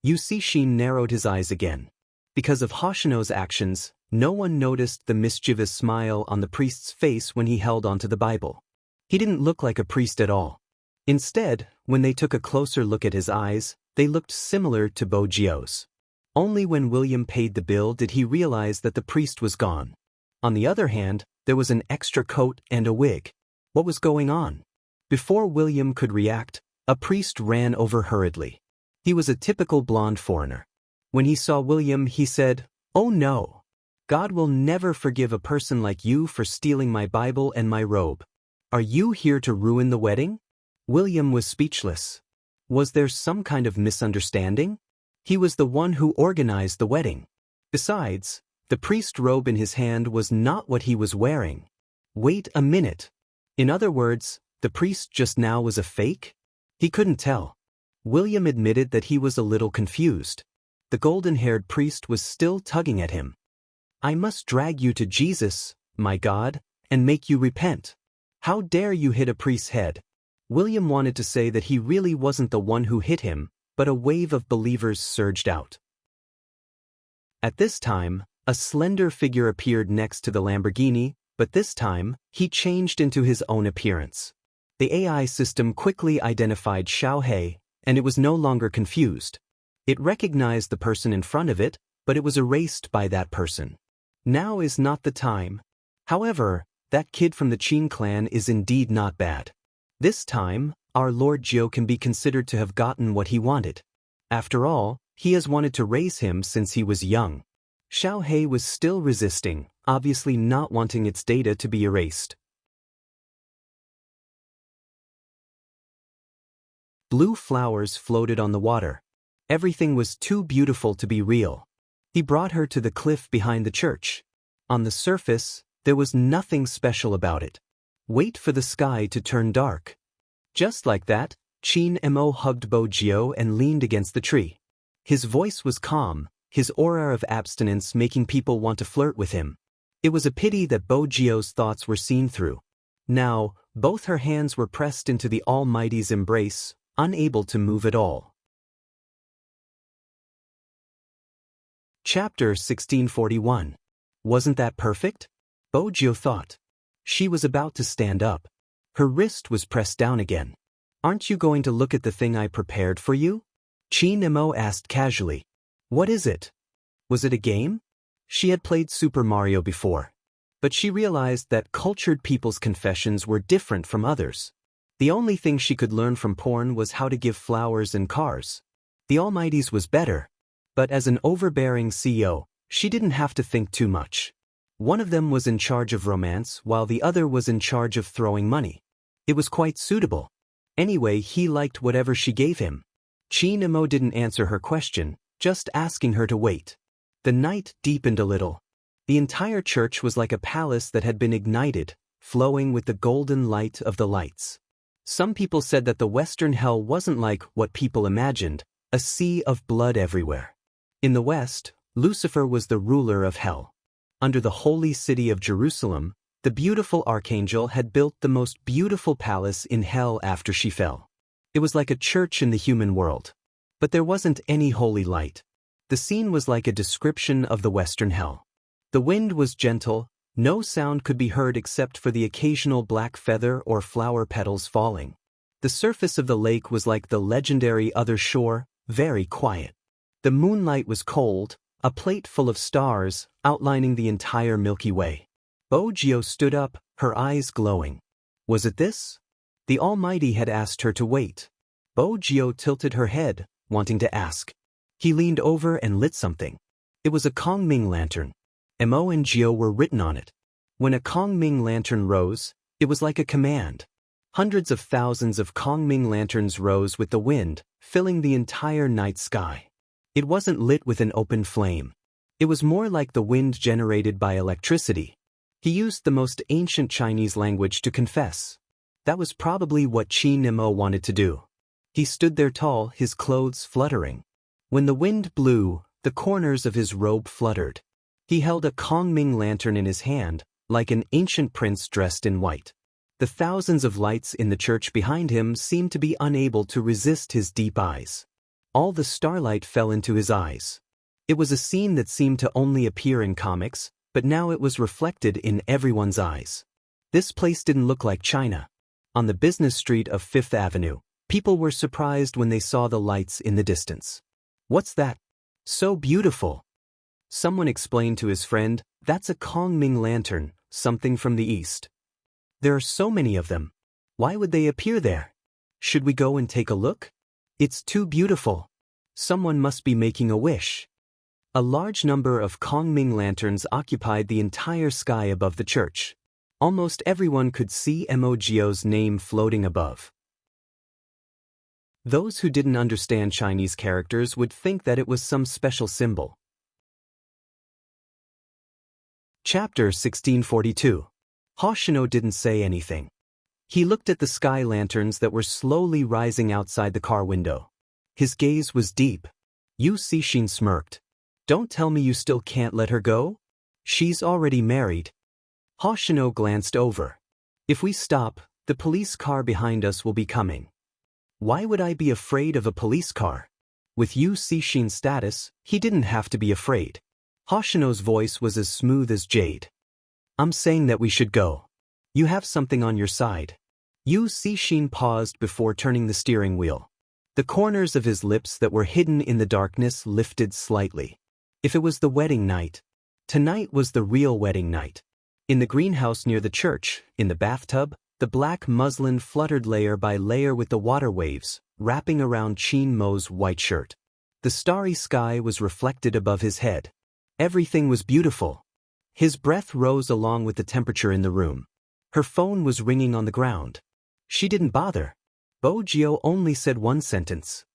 Yu Cixin narrowed his eyes again. Because of Hoshino's actions, no one noticed the mischievous smile on the priest's face when he held onto the Bible. He didn't look like a priest at all. Instead, when they took a closer look at his eyes, they looked similar to Bo Jiao's. Only when William paid the bill did he realize that the priest was gone. On the other hand, there was an extra coat and a wig. What was going on? Before William could react, a priest ran over hurriedly. He was a typical blonde foreigner. When he saw William, he said, "Oh no! God will never forgive a person like you for stealing my Bible and my robe. Are you here to ruin the wedding?" William was speechless. Was there some kind of misunderstanding? He was the one who organized the wedding. Besides, the priest robe in his hand was not what he was wearing. Wait a minute. In other words, the priest just now was a fake? He couldn't tell. William admitted that he was a little confused. The golden-haired priest was still tugging at him. "I must drag you to Jesus, my God, and make you repent. How dare you hit a priest's head?" William wanted to say that he really wasn't the one who hit him, but a wave of believers surged out. At this time, a slender figure appeared next to the Lamborghini, but this time, he changed into his own appearance. The AI system quickly identified Xiaohei, and it was no longer confused. It recognized the person in front of it, but it was erased by that person. Now is not the time. However, that kid from the Qin clan is indeed not bad. This time, our Lord Jiao can be considered to have gotten what he wanted. After all, he has wanted to raise him since he was young. Xiaohei was still resisting, obviously not wanting its data to be erased. Blue flowers floated on the water. Everything was too beautiful to be real. He brought her to the cliff behind the church. On the surface, there was nothing special about it. Wait for the sky to turn dark. Just like that, Qin Mo hugged Bo Jiao and leaned against the tree. His voice was calm, his aura of abstinence making people want to flirt with him. It was a pity that Bo Jiao's thoughts were seen through. Now, both her hands were pressed into the Almighty's embrace, unable to move at all. Chapter 1641. Wasn't that perfect? Bojio thought. She was about to stand up. Her wrist was pressed down again. Aren't you going to look at the thing I prepared for you? Chi Nemo asked casually. What is it? Was it a game? She had played Super Mario before. But she realized that cultured people's confessions were different from others. The only thing she could learn from porn was how to give flowers and cars. The Almighty's was better. But as an overbearing CEO, she didn't have to think too much. One of them was in charge of romance while the other was in charge of throwing money. It was quite suitable. Anyway, he liked whatever she gave him. Chi Nemo didn't answer her question, just asking her to wait. The night deepened a little. The entire church was like a palace that had been ignited, flowing with the golden light of the lights. Some people said that the Western hell wasn't like what people imagined, a sea of blood everywhere. In the West, Lucifer was the ruler of hell. Under the holy city of Jerusalem, the beautiful archangel had built the most beautiful palace in hell after she fell. It was like a church in the human world. But there wasn't any holy light. The scene was like a description of the Western hell. The wind was gentle, no sound could be heard except for the occasional black feather or flower petals falling. The surface of the lake was like the legendary other shore, very quiet. The moonlight was cold, a plate full of stars, outlining the entire Milky Way. Bojio stood up, her eyes glowing. Was it this? The Almighty had asked her to wait. Bojio tilted her head, wanting to ask. He leaned over and lit something. It was a Kongming lantern. Mo and Gio were written on it. When a Kongming lantern rose, it was like a command. Hundreds of thousands of Kongming lanterns rose with the wind, filling the entire night sky. It wasn't lit with an open flame. It was more like the wind generated by electricity. He used the most ancient Chinese language to confess. That was probably what Chi Nemo wanted to do. He stood there tall, his clothes fluttering. When the wind blew, the corners of his robe fluttered. He held a Kongming lantern in his hand, like an ancient prince dressed in white. The thousands of lights in the church behind him seemed to be unable to resist his deep eyes. All the starlight fell into his eyes. It was a scene that seemed to only appear in comics, but now it was reflected in everyone's eyes. This place didn't look like China. On the business street of Fifth Avenue, people were surprised when they saw the lights in the distance. What's that? So beautiful. Someone explained to his friend, that's a Kongming lantern, something from the east. There are so many of them. Why would they appear there? Should we go and take a look? It's too beautiful. Someone must be making a wish. A large number of Kongming lanterns occupied the entire sky above the church. Almost everyone could see Mo Gio's name floating above. Those who didn't understand Chinese characters would think that it was some special symbol. Chapter 1642. Hoshino didn't say anything. He looked at the sky lanterns that were slowly rising outside the car window. His gaze was deep. Yu Cixin smirked. Don't tell me you still can't let her go? She's already married. Hoshino glanced over. If we stop, the police car behind us will be coming. Why would I be afraid of a police car? With Yu Cixin's status, he didn't have to be afraid. Hoshino's voice was as smooth as jade. I'm saying that we should go. You have something on your side. Yu Cixin paused before turning the steering wheel. The corners of his lips that were hidden in the darkness lifted slightly. If it was the wedding night, tonight was the real wedding night. In the greenhouse near the church, in the bathtub, the black muslin fluttered layer by layer with the water waves, wrapping around Chin Mo's white shirt. The starry sky was reflected above his head. Everything was beautiful. His breath rose along with the temperature in the room. Her phone was ringing on the ground. She didn't bother. Bojio only said one sentence.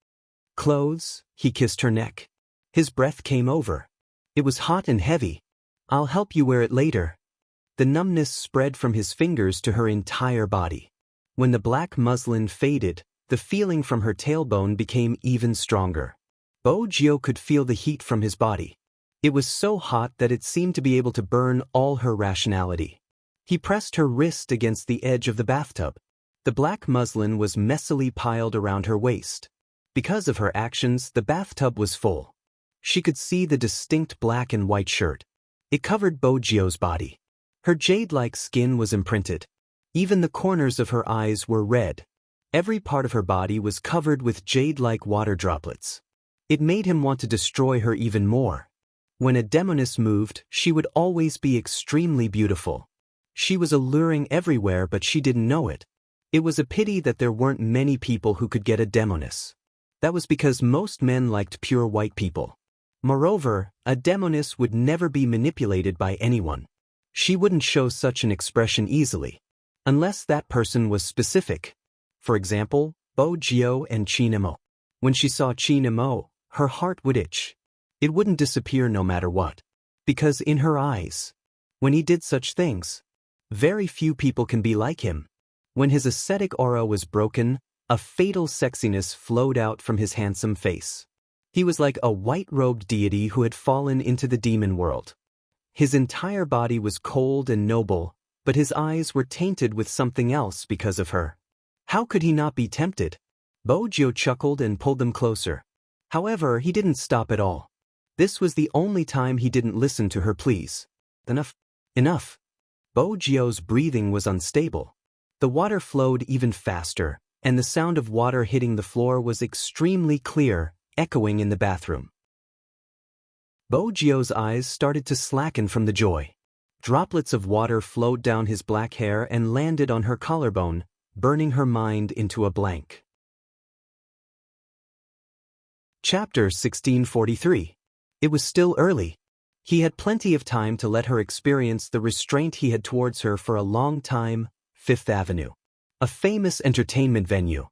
Clothes, he kissed her neck. His breath came over. It was hot and heavy. I'll help you wear it later. The numbness spread from his fingers to her entire body. When the black muslin faded, the feeling from her tailbone became even stronger. Bojio could feel the heat from his body. It was so hot that it seemed to be able to burn all her rationality. He pressed her wrist against the edge of the bathtub. The black muslin was messily piled around her waist. Because of her actions, the bathtub was full. She could see the distinct black and white shirt. It covered Bojio's body. Her jade-like skin was imprinted. Even the corners of her eyes were red. Every part of her body was covered with jade-like water droplets. It made him want to destroy her even more. When a demoness moved, she would always be extremely beautiful. She was alluring everywhere, but she didn't know it. It was a pity that there weren't many people who could get a demoness. That was because most men liked pure white people. Moreover, a demoness would never be manipulated by anyone. She wouldn't show such an expression easily. Unless that person was specific. For example, Bojio and Chinemo. When she saw Chinemo, her heart would itch. It wouldn't disappear no matter what. Because in her eyes, when he did such things, very few people can be like him. When his ascetic aura was broken, a fatal sexiness flowed out from his handsome face. He was like a white-robed deity who had fallen into the demon world. His entire body was cold and noble, but his eyes were tainted with something else because of her. How could he not be tempted? Bojio chuckled and pulled them closer. However, he didn't stop at all. This was the only time he didn't listen to her pleas. Enough. Enough. Bojio's breathing was unstable. The water flowed even faster, and the sound of water hitting the floor was extremely clear, echoing in the bathroom. Bojio's eyes started to slacken from the joy. Droplets of water flowed down his black hair and landed on her collarbone, burning her mind into a blank. Chapter 1643. It was still early. He had plenty of time to let her experience the restraint he had towards her for a long time. Fifth Avenue. A famous entertainment venue.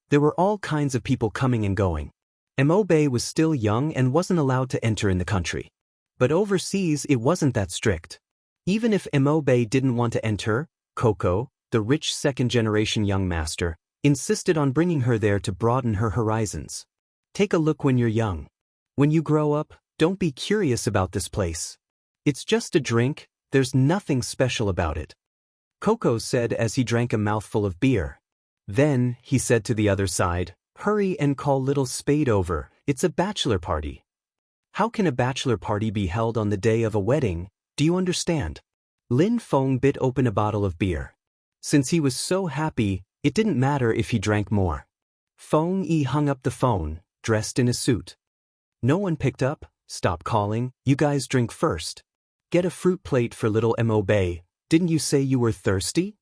There were all kinds of people coming and going. Mobe was still young and wasn't allowed to enter in the country. But overseas it wasn't that strict. Even if Mobe didn't want to enter, Coco, the rich second-generation young master, insisted on bringing her there to broaden her horizons. Take a look when you're young. When you grow up, don't be curious about this place. It's just a drink, there's nothing special about it. Coco said as he drank a mouthful of beer. Then, he said to the other side, hurry and call little Spade over, it's a bachelor party. How can a bachelor party be held on the day of a wedding, do you understand? Lin Feng bit open a bottle of beer. Since he was so happy, it didn't matter if he drank more. Feng Yi hung up the phone, dressed in a suit. No one picked up. Stop calling, you guys drink first. Get a fruit plate for little Mobe, didn't you say you were thirsty?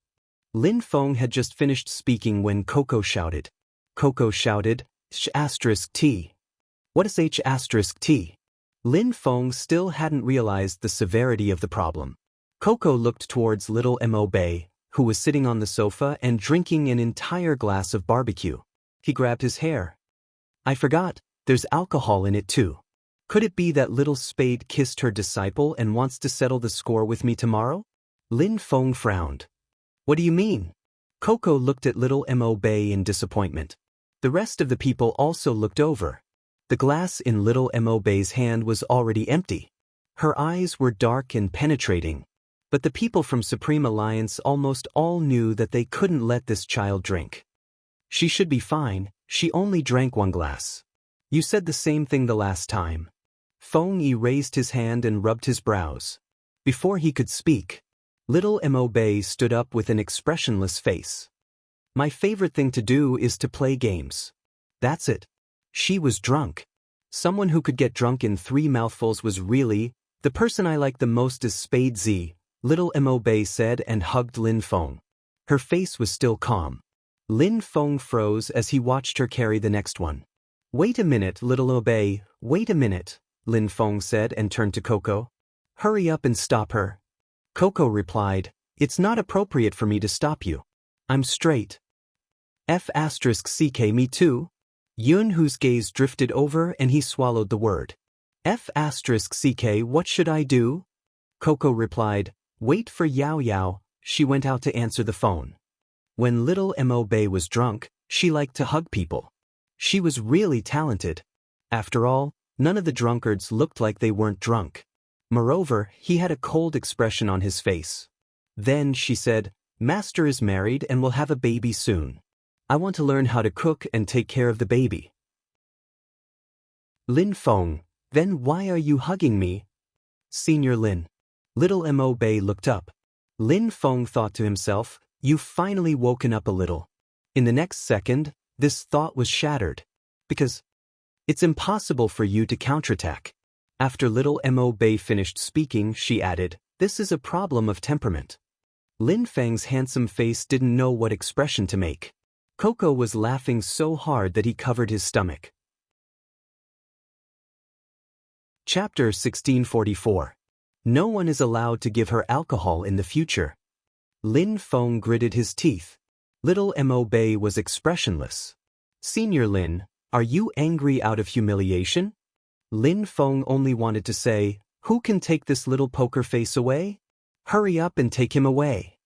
Lin Feng had just finished speaking when Coco shouted. Coco shouted, H*T. What is H*T? Lin Feng still hadn't realized the severity of the problem. Coco looked towards little Mobe, who was sitting on the sofa and drinking an entire glass of barbecue. He grabbed his hair. I forgot, there's alcohol in it too. Could it be that little Spade kissed her disciple and wants to settle the score with me tomorrow? Lin Feng frowned. What do you mean? Coco looked at little Mobe in disappointment. The rest of the people also looked over. The glass in little Mobe's hand was already empty. Her eyes were dark and penetrating. But the people from Supreme Alliance almost all knew that they couldn't let this child drink. She should be fine, she only drank one glass. You said the same thing the last time. Feng Yi raised his hand and rubbed his brows. Before he could speak, little Mobe stood up with an expressionless face. My favorite thing to do is to play games. That's it. She was drunk. Someone who could get drunk in 3 mouthfuls was really, the person I like the most is Spade Z, little Mobe said and hugged Lin Feng. Her face was still calm. Lin Feng froze as he watched her carry the next one. Wait a minute, little Mobe, wait a minute, Lin Feng said and turned to Coco. Hurry up and stop her. Coco replied, it's not appropriate for me to stop you. I'm straight. F***ck me too? Yun, whose gaze drifted over and he swallowed the word. F***ck what should I do? Coco replied, wait for Yao Yao, she went out to answer the phone. When little Mobe was drunk, she liked to hug people. She was really talented. After all, none of the drunkards looked like they weren't drunk. Moreover, he had a cold expression on his face. Then she said, Master is married and will have a baby soon. I want to learn how to cook and take care of the baby. Lin Feng, Then why are you hugging me? Senior Lin. Little Mo Bei looked up. Lin Feng thought to himself, you've finally woken up a little. In the next second, this thought was shattered. Because it's impossible for you to counterattack. After little Mo Bei finished speaking, she added, this is a problem of temperament. Lin Feng's handsome face didn't know what expression to make. Coco was laughing so hard that he covered his stomach. Chapter 1644. No one is allowed to give her alcohol in the future. Lin Feng gritted his teeth. Little Mo Bei was expressionless. Senior Lin, are you angry out of humiliation? Lin Feng only wanted to say, who can take this little poker face away? Hurry up and take him away.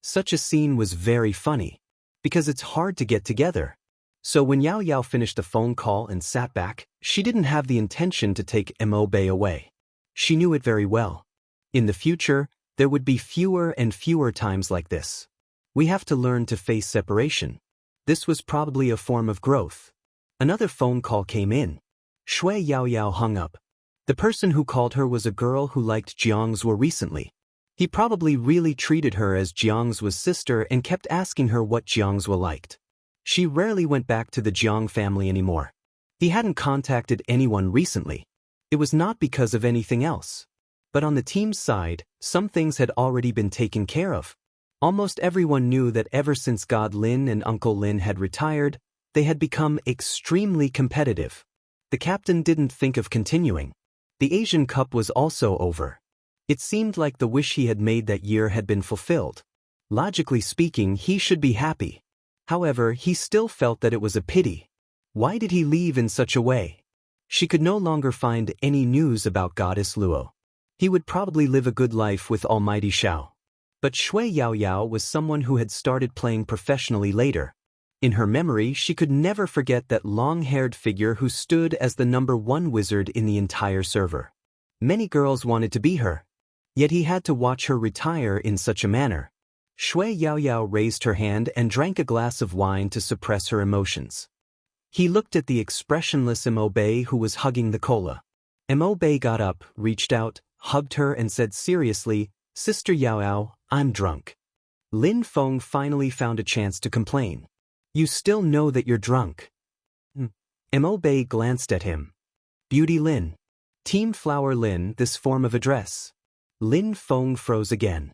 Such a scene was very funny. Because it's hard to get together. So when Yao Yao finished the phone call and sat back, she didn't have the intention to take Mo Bei away. She knew it very well. In the future, there would be fewer and fewer times like this. We have to learn to face separation. This was probably a form of growth. Another phone call came in. Shui Yao Yao hung up. The person who called her was a girl who liked Jiang's recently. He probably really treated her as Jiang's sister and kept asking her what Jiang's liked. She rarely went back to the Jiang family anymore. He hadn't contacted anyone recently. It was not because of anything else. But on the team's side, some things had already been taken care of. Almost everyone knew that ever since God Lin and Uncle Lin had retired, they had become extremely competitive. The captain didn't think of continuing. The Asian Cup was also over. It seemed like the wish he had made that year had been fulfilled. Logically speaking, he should be happy. However, he still felt that it was a pity. Why did he leave in such a way? She could no longer find any news about Goddess Luo. He would probably live a good life with Almighty Shao. But Shui Yao Yao was someone who had started playing professionally later. In her memory, she could never forget that long-haired figure who stood as the #1 wizard in the entire server. Many girls wanted to be her. Yet he had to watch her retire in such a manner. Shui Yao Yao raised her hand and drank a glass of wine to suppress her emotions. He looked at the expressionless Mo Bei who was hugging the cola. Mo Bei got up, reached out, hugged her and said seriously, Sister Yao Yao, I'm drunk. Lin Feng finally found a chance to complain. You still know that you're drunk. Mo Bei glanced at him. Beauty Lin. Team Flower Lin, this form of address. Lin Feng froze again.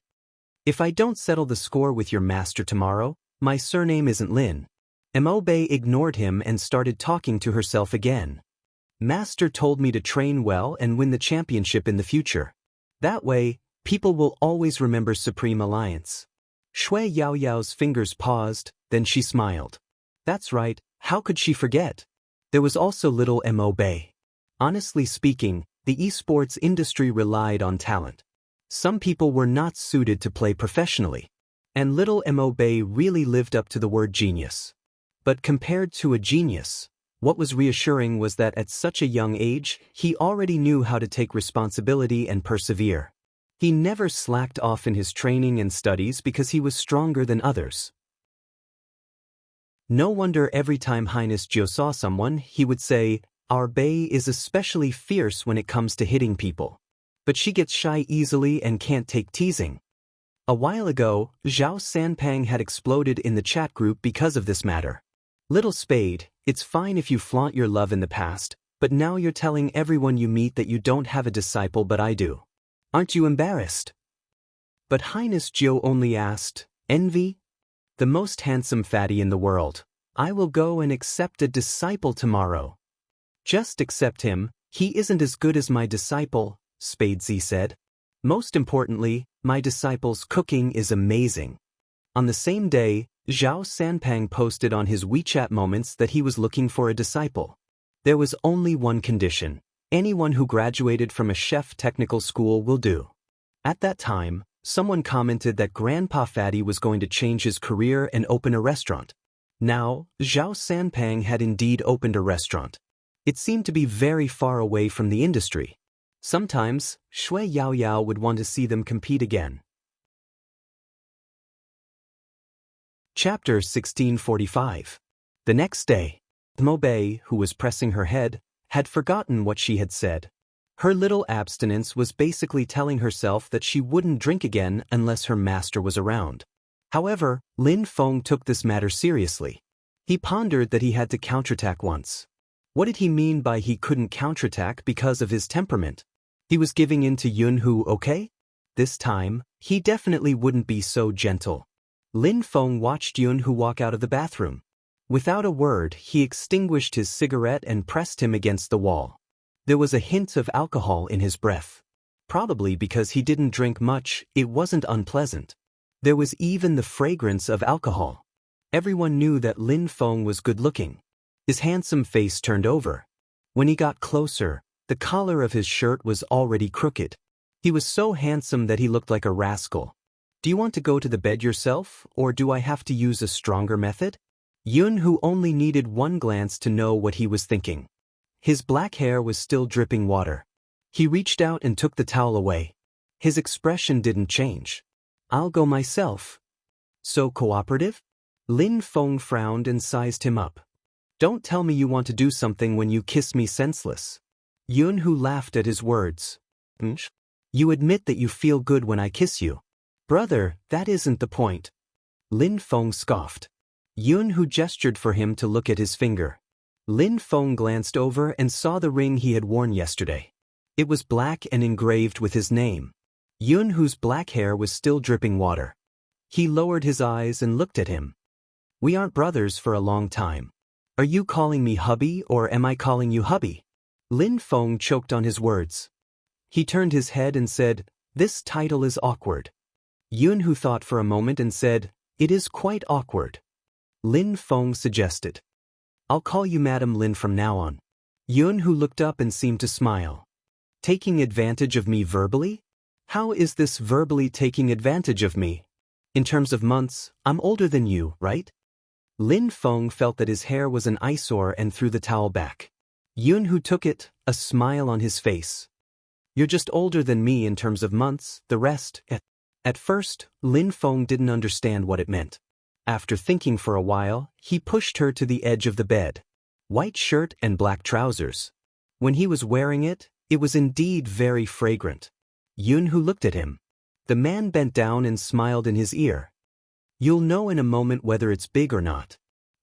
If I don't settle the score with your master tomorrow, my surname isn't Lin. Mo Bei ignored him and started talking to herself again. Master told me to train well and win the championship in the future. That way, people will always remember Supreme Alliance. Shui Yao Yao's fingers paused, then she smiled. That's right, how could she forget? There was also little Mo Bei. Honestly speaking, the esports industry relied on talent. Some people were not suited to play professionally. And little Mo Bei really lived up to the word genius. But compared to a genius, what was reassuring was that at such a young age, he already knew how to take responsibility and persevere. He never slacked off in his training and studies because he was stronger than others. No wonder every time Highness Jiu saw someone, he would say, Our Bei is especially fierce when it comes to hitting people. But she gets shy easily and can't take teasing. A while ago, Zhao Sanpang had exploded in the chat group because of this matter. Little Spade, it's fine if you flaunt your love in the past, but now you're telling everyone you meet that you don't have a disciple but I do. Aren't you embarrassed? But Highness Jiu only asked, Envy? The most handsome fatty in the world. I will go and accept a disciple tomorrow. Just accept him, he isn't as good as my disciple, Spadesy said. Most importantly, my disciple's cooking is amazing. On the same day, Zhao Sanpang posted on his WeChat moments that he was looking for a disciple. There was only one condition. Anyone who graduated from a chef technical school will do. At that time, someone commented that Grandpa Fatty was going to change his career and open a restaurant. Now, Zhao Sanpang had indeed opened a restaurant. It seemed to be very far away from the industry. Sometimes, Shui Yao Yao would want to see them compete again. Chapter 1645. The next day, Mo Bei, who was pressing her head, had forgotten what she had said. Her little abstinence was basically telling herself that she wouldn't drink again unless her master was around. However, Lin Feng took this matter seriously. He pondered that he had to counterattack once. What did he mean by he couldn't counterattack because of his temperament? He was giving in to Yunhu, okay? This time, he definitely wouldn't be so gentle. Lin Feng watched Yunhu walk out of the bathroom. Without a word, he extinguished his cigarette and pressed him against the wall. There was a hint of alcohol in his breath. Probably because he didn't drink much, it wasn't unpleasant. There was even the fragrance of alcohol. Everyone knew that Lin Feng was good-looking. His handsome face turned over. When he got closer, the collar of his shirt was already crooked. He was so handsome that he looked like a rascal. Do you want to go to the bed yourself, or do I have to use a stronger method? Yunhu only needed one glance to know what he was thinking. His black hair was still dripping water. He reached out and took the towel away. His expression didn't change. I'll go myself. So cooperative? Lin Feng frowned and sized him up. Don't tell me you want to do something when you kiss me senseless. Yunhu laughed at his words. You admit that you feel good when I kiss you. Brother, that isn't the point. Lin Feng scoffed. Yunhu gestured for him to look at his finger. Lin Feng glanced over and saw the ring he had worn yesterday. It was black and engraved with his name. Yunhu's black hair was still dripping water. He lowered his eyes and looked at him. We aren't brothers for a long time. Are you calling me hubby or am I calling you hubby? Lin Feng choked on his words. He turned his head and said, This title is awkward. Yunhu thought for a moment and said, It is quite awkward. Lin Feng suggested. I'll call you Madam Lin from now on. Yunhu looked up and seemed to smile. Taking advantage of me verbally? How is this verbally taking advantage of me? In terms of months, I'm older than you, right? Lin Feng felt that his hair was an eyesore and threw the towel back. Yunhu took it, a smile on his face. You're just older than me in terms of months, the rest. At first, Lin Feng didn't understand what it meant. After thinking for a while, he pushed her to the edge of the bed. White shirt and black trousers. When he was wearing it, it was indeed very fragrant. Yunhu looked at him. The man bent down and smiled in his ear. You'll know in a moment whether it's big or not.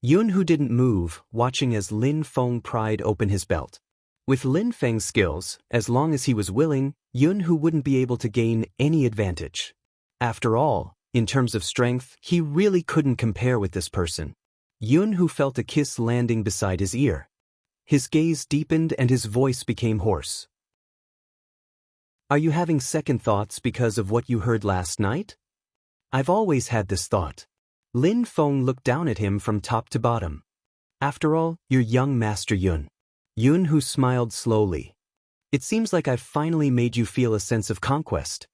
Yunhu didn't move, watching as Lin Feng pried open his belt. With Lin Feng's skills, as long as he was willing, Yunhu wouldn't be able to gain any advantage. After all, in terms of strength, he really couldn't compare with this person. Yunhu felt a kiss landing beside his ear. His gaze deepened and his voice became hoarse. Are you having second thoughts because of what you heard last night? I've always had this thought. Lin Feng looked down at him from top to bottom. After all, you're young Master Yun. Yunhu smiled slowly. It seems like I've finally made you feel a sense of conquest.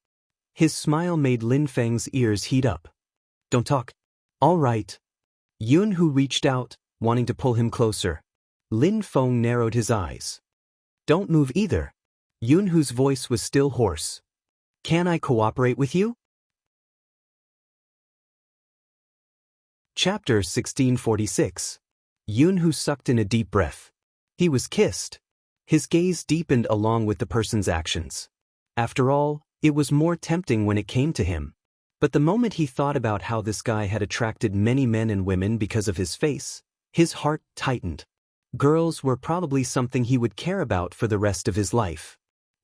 His smile made Lin Feng's ears heat up. Don't talk. All right. Yunhu reached out, wanting to pull him closer. Lin Feng narrowed his eyes. Don't move either. Yunhu's voice was still hoarse. Can I cooperate with you? Chapter 1646. Yunhu sucked in a deep breath. He was kissed. His gaze deepened along with the person's actions. After all, it was more tempting when it came to him. But the moment he thought about how this guy had attracted many men and women because of his face, his heart tightened. Girls were probably something he would care about for the rest of his life.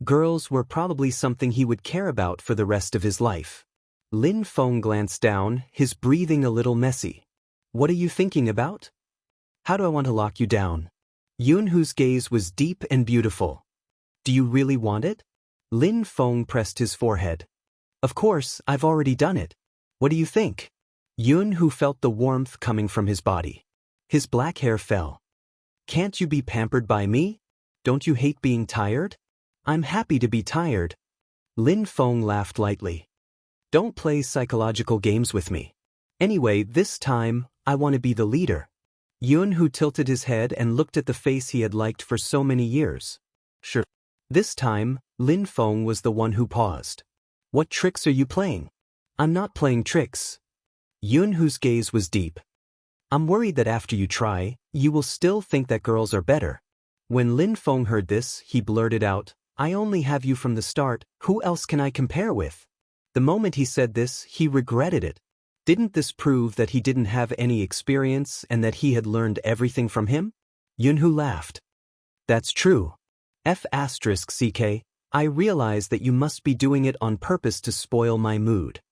Girls were probably something he would care about for the rest of his life. Lin Feng glanced down, his breathing a little messy. What are you thinking about? How do I want to lock you down? Yunhu's gaze was deep and beautiful. Do you really want it? Lin Feng pressed his forehead. Of course, I've already done it. What do you think? Yunhu felt the warmth coming from his body. His black hair fell. Can't you be pampered by me? Don't you hate being tired? I'm happy to be tired. Lin Feng laughed lightly. Don't play psychological games with me. Anyway, this time, I want to be the leader. Yunhu tilted his head and looked at the face he had liked for so many years. Sure. This time, Lin Feng was the one who paused. What tricks are you playing? I'm not playing tricks. Yunhu's gaze was deep. I'm worried that after you try, you will still think that girls are better. When Lin Feng heard this, he blurted out, "I only have you from the start, who else can I compare with?" The moment he said this, he regretted it. Didn't this prove that he didn't have any experience and that he had learned everything from him? Yunhu laughed. "That's true. F*ck, I realize that you must be doing it on purpose to spoil my mood."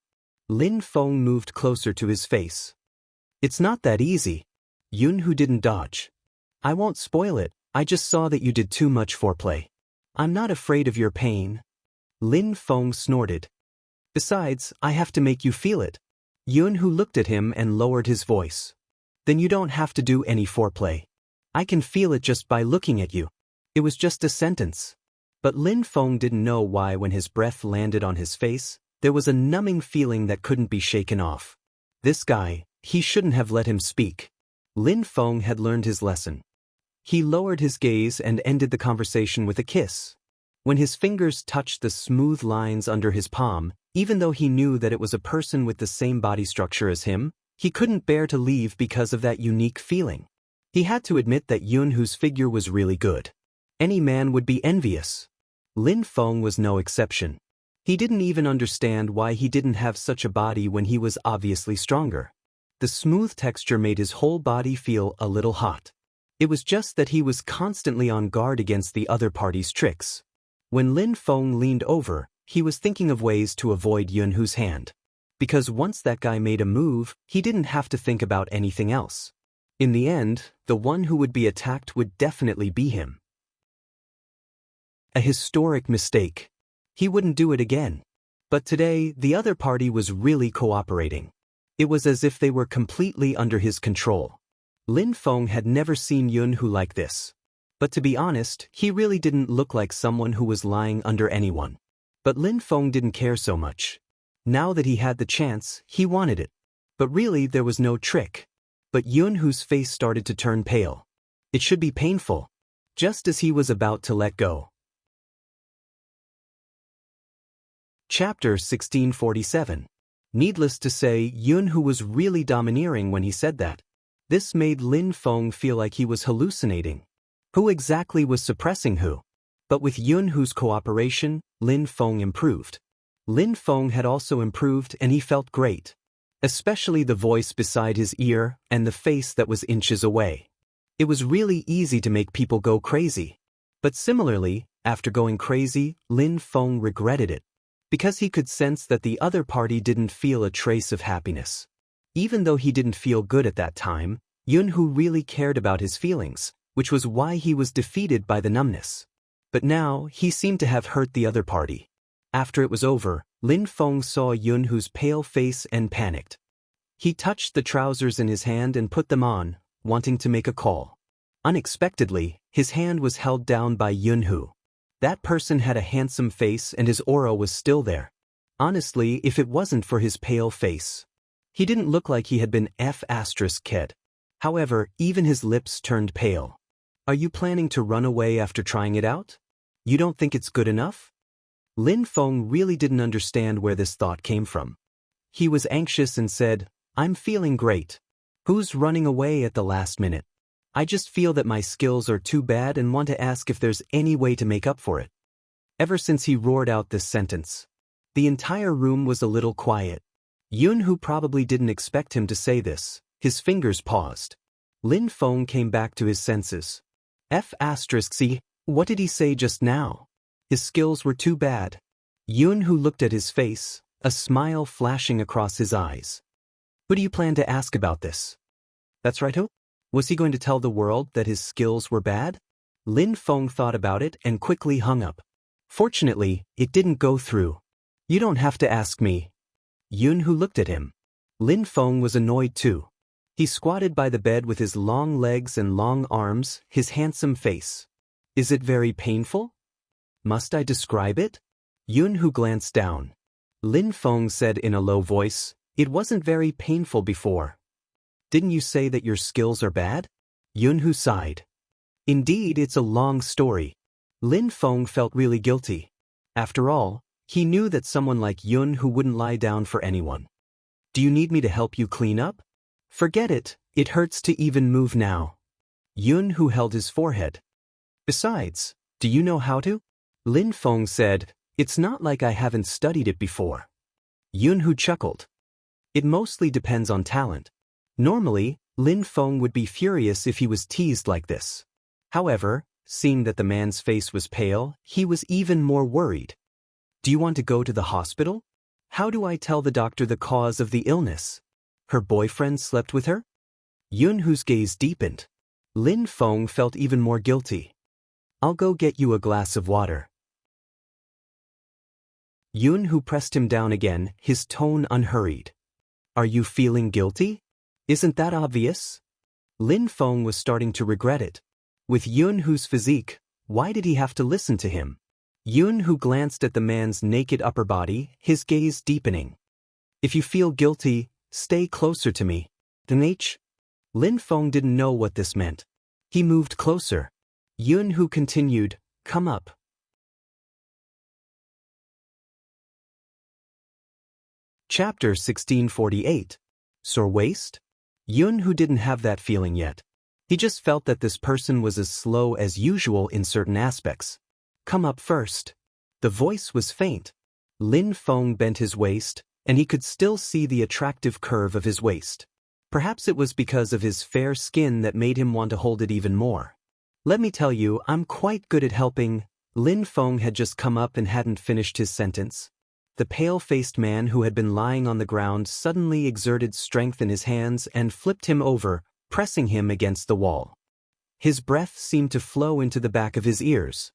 Lin Feng moved closer to his face. "It's not that easy." Yunhu didn't dodge. "I won't spoil it, I just saw that you did too much foreplay. I'm not afraid of your pain." Lin Feng snorted. "Besides, I have to make you feel it." Yunhu looked at him and lowered his voice. "Then you don't have to do any foreplay. I can feel it just by looking at you." It was just a sentence. But Lin Feng didn't know why when his breath landed on his face, there was a numbing feeling that couldn't be shaken off. This guy, he shouldn't have let him speak. Lin Feng had learned his lesson. He lowered his gaze and ended the conversation with a kiss. When his fingers touched the smooth lines under his palm, even though he knew that it was a person with the same body structure as him, he couldn't bear to leave because of that unique feeling. He had to admit that Yunhu's figure was really good. Any man would be envious. Lin Feng was no exception. He didn't even understand why he didn't have such a body when he was obviously stronger. The smooth texture made his whole body feel a little hot. It was just that he was constantly on guard against the other party's tricks. When Lin Feng leaned over, he was thinking of ways to avoid Yunhu's hand. Because once that guy made a move, he didn't have to think about anything else. In the end, the one who would be attacked would definitely be him. A historic mistake. He wouldn't do it again. But today, the other party was really cooperating. It was as if they were completely under his control. Lin Feng had never seen Yunhu like this. But to be honest, he really didn't look like someone who was lying under anyone. But Lin Feng didn't care so much. Now that he had the chance, he wanted it. But really there was no trick. But Yunhu's face started to turn pale. It should be painful. Just as he was about to let go. Chapter 1647. Needless to say, Yunhu was really domineering when he said that. This made Lin Feng feel like he was hallucinating. Who exactly was suppressing who? But with Yunhu's cooperation, Lin Feng improved. Lin Feng had also improved and he felt great. Especially the voice beside his ear and the face that was inches away. It was really easy to make people go crazy. But similarly, after going crazy, Lin Feng regretted it. Because he could sense that the other party didn't feel a trace of happiness. Even though he didn't feel good at that time, Yunhu really cared about his feelings, which was why he was defeated by the numbness. But now, he seemed to have hurt the other party. After it was over, Lin Feng saw Yunhu's pale face and panicked. He touched the trousers in his hand and put them on, wanting to make a call. Unexpectedly, his hand was held down by Yunhu. That person had a handsome face and his aura was still there. Honestly, if it wasn't for his pale face. He didn't look like he had been F***ed. However, even his lips turned pale. "Are you planning to run away after trying it out? You don't think it's good enough?" Lin Feng really didn't understand where this thought came from. He was anxious and said, "I'm feeling great. Who's running away at the last minute? I just feel that my skills are too bad and want to ask if there's any way to make up for it." Ever since he roared out this sentence, the entire room was a little quiet. Yunhu probably didn't expect him to say this. His fingers paused. Lin Feng came back to his senses. F***, what did he say just now? His skills were too bad. Yunhu looked at his face, a smile flashing across his eyes. "Who do you plan to ask about this?" "That's right, who? Was he going to tell the world that his skills were bad?" Lin Feng thought about it and quickly hung up. Fortunately, it didn't go through. "You don't have to ask me." Yunhu looked at him. Lin Feng was annoyed too. He squatted by the bed with his long legs and long arms, his handsome face. "Is it very painful? Must I describe it?" Yunhu glanced down. Lin Feng said in a low voice, "It wasn't very painful before." "Didn't you say that your skills are bad?" Yunhu sighed. "Indeed, it's a long story." Lin Feng felt really guilty. After all, he knew that someone like Yunhu wouldn't lie down for anyone. "Do you need me to help you clean up?" "Forget it, it hurts to even move now." Yunhu held his forehead. Besides, do you know how to? Lin Feng said, "It's not like I haven't studied it before." Yunhu chuckled. "It mostly depends on talent. Normally, Lin Feng would be furious if he was teased like this. However, seeing that the man's face was pale, he was even more worried. Do you want to go to the hospital? How do I tell the doctor the cause of the illness? Her boyfriend slept with her? Yunhu's gaze deepened. Lin Feng felt even more guilty. I'll go get you a glass of water. Yunhu pressed him down again, his tone unhurried. Are you feeling guilty? Isn't that obvious? Lin Feng was starting to regret it. With Yunhu's physique, why did he have to listen to him? Yunhu glanced at the man's naked upper body, his gaze deepening. If you feel guilty, stay closer to me. Enrich? Lin Feng didn't know what this meant. He moved closer. Yunhu continued, come up. Chapter 1648. Sore waist? Yunhu didn't have that feeling yet. He just felt that this person was as slow as usual in certain aspects. Come up first. The voice was faint. Lin Feng bent his waist, and he could still see the attractive curve of his waist. Perhaps it was because of his fair skin that made him want to hold it even more. Let me tell you, I'm quite good at helping. Lin Feng had just come up and hadn't finished his sentence. The pale-faced man who had been lying on the ground suddenly exerted strength in his hands and flipped him over, pressing him against the wall. His breath seemed to flow into the back of his ears.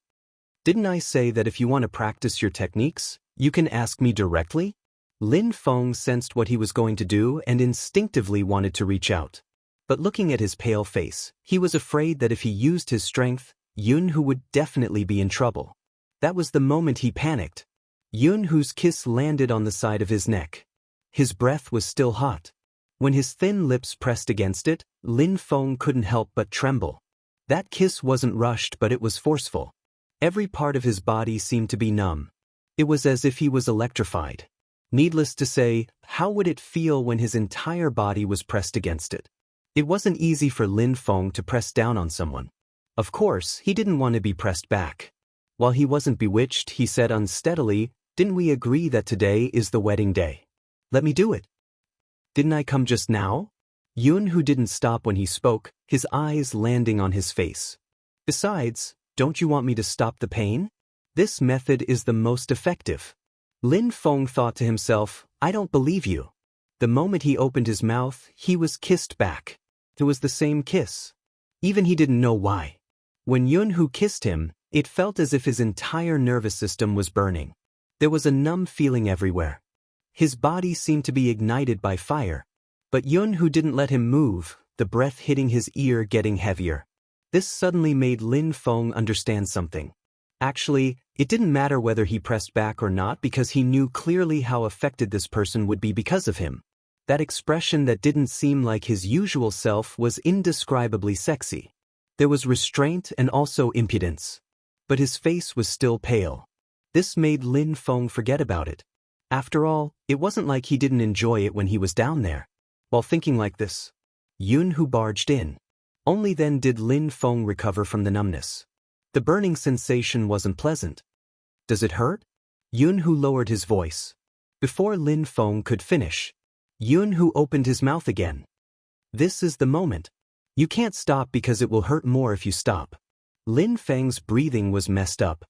Didn't I say that if you want to practice your techniques, you can ask me directly? Lin Feng sensed what he was going to do and instinctively wanted to reach out. But looking at his pale face, he was afraid that if he used his strength, Yunhu would definitely be in trouble. That was the moment he panicked. Yunhu's kiss landed on the side of his neck. His breath was still hot. When his thin lips pressed against it, Lin Feng couldn't help but tremble. That kiss wasn't rushed, but it was forceful. Every part of his body seemed to be numb. It was as if he was electrified. Needless to say, how would it feel when his entire body was pressed against it? It wasn't easy for Lin Feng to press down on someone. Of course, he didn't want to be pressed back. While he wasn't bewitched, he said unsteadily, "Didn't we agree that today is the wedding day? Let me do it." "Didn't I come just now?" Yunhu didn't stop when he spoke, his eyes landing on his face. "Besides, don't you want me to stop the pain? This method is the most effective." Lin Feng thought to himself, I don't believe you. The moment he opened his mouth, he was kissed back. It was the same kiss. Even he didn't know why. When Yunhu kissed him, it felt as if his entire nervous system was burning. There was a numb feeling everywhere. His body seemed to be ignited by fire. But Yunhu didn't let him move, the breath hitting his ear getting heavier. This suddenly made Lin Feng understand something. Actually, it didn't matter whether he pressed back or not because he knew clearly how affected this person would be because of him. That expression that didn't seem like his usual self was indescribably sexy. There was restraint and also impudence. But his face was still pale. This made Lin Feng forget about it. After all, it wasn't like he didn't enjoy it when he was down there. While thinking like this, Yunhu barged in. Only then did Lin Feng recover from the numbness. The burning sensation wasn't pleasant. Does it hurt? Yunhu lowered his voice. Before Lin Feng could finish, Yunhu opened his mouth again. This is the moment. You can't stop because it will hurt more if you stop. Lin Feng's breathing was messed up.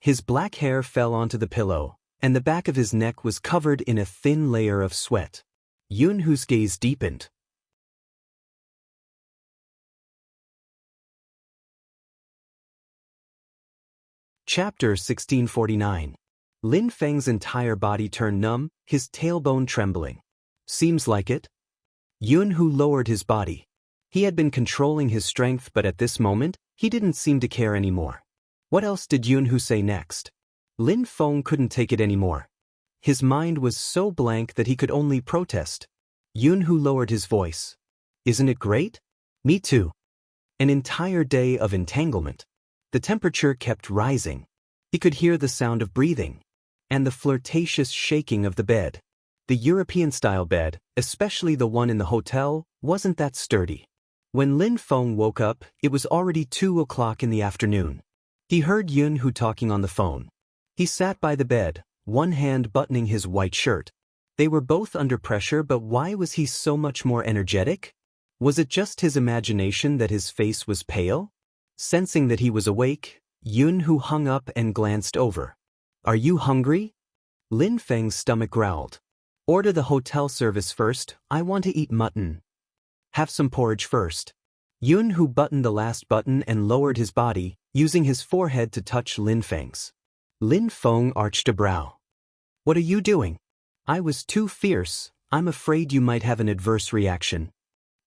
His black hair fell onto the pillow, and the back of his neck was covered in a thin layer of sweat. Yunhu's gaze deepened. Chapter 1649. Lin Feng's entire body turned numb, his tailbone trembling. Seems like it. Yunhu lowered his body. He had been controlling his strength, but at this moment, he didn't seem to care anymore. What else did Yunhu say next? Lin Feng couldn't take it anymore. His mind was so blank that he could only protest. Yunhu lowered his voice. Isn't it great? Me too. An entire day of entanglement. The temperature kept rising. He could hear the sound of breathing. And the flirtatious shaking of the bed. The European-style bed, especially the one in the hotel, wasn't that sturdy. When Lin Feng woke up, it was already 2 o'clock in the afternoon. He heard Yun-Hu talking on the phone. He sat by the bed, one hand buttoning his white shirt. They were both under pressure, but why was he so much more energetic? Was it just his imagination that his face was pale? Sensing that he was awake, Yun-Hu hung up and glanced over. "Are you hungry?" Lin Feng's stomach growled. "Order the hotel service first, I want to eat mutton." "Have some porridge first." Yun-Hu buttoned the last button and lowered his body, using his forehead to touch Lin Feng's. Lin Feng arched a brow. "What are you doing?" "I was too fierce, I'm afraid you might have an adverse reaction."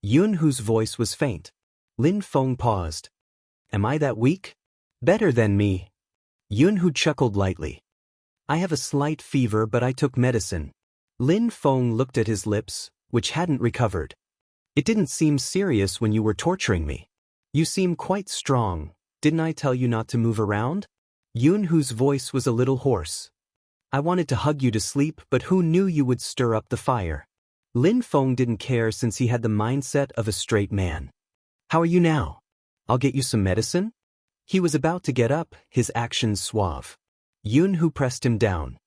Yun-Hu's voice was faint. Lin Feng paused. "Am I that weak?" "Better than me." Yun-Hu chuckled lightly. "I have a slight fever, but I took medicine." Lin Feng looked at his lips, which hadn't recovered. "It didn't seem serious when you were torturing me. You seem quite strong. Didn't I tell you not to move around?" Yun-Hu's voice was a little hoarse. "I wanted to hug you to sleep, but who knew you would stir up the fire?" Lin Feng didn't care since he had the mindset of a straight man. "How are you now? I'll get you some medicine?" He was about to get up, his actions suave. Yun-Hu pressed him down.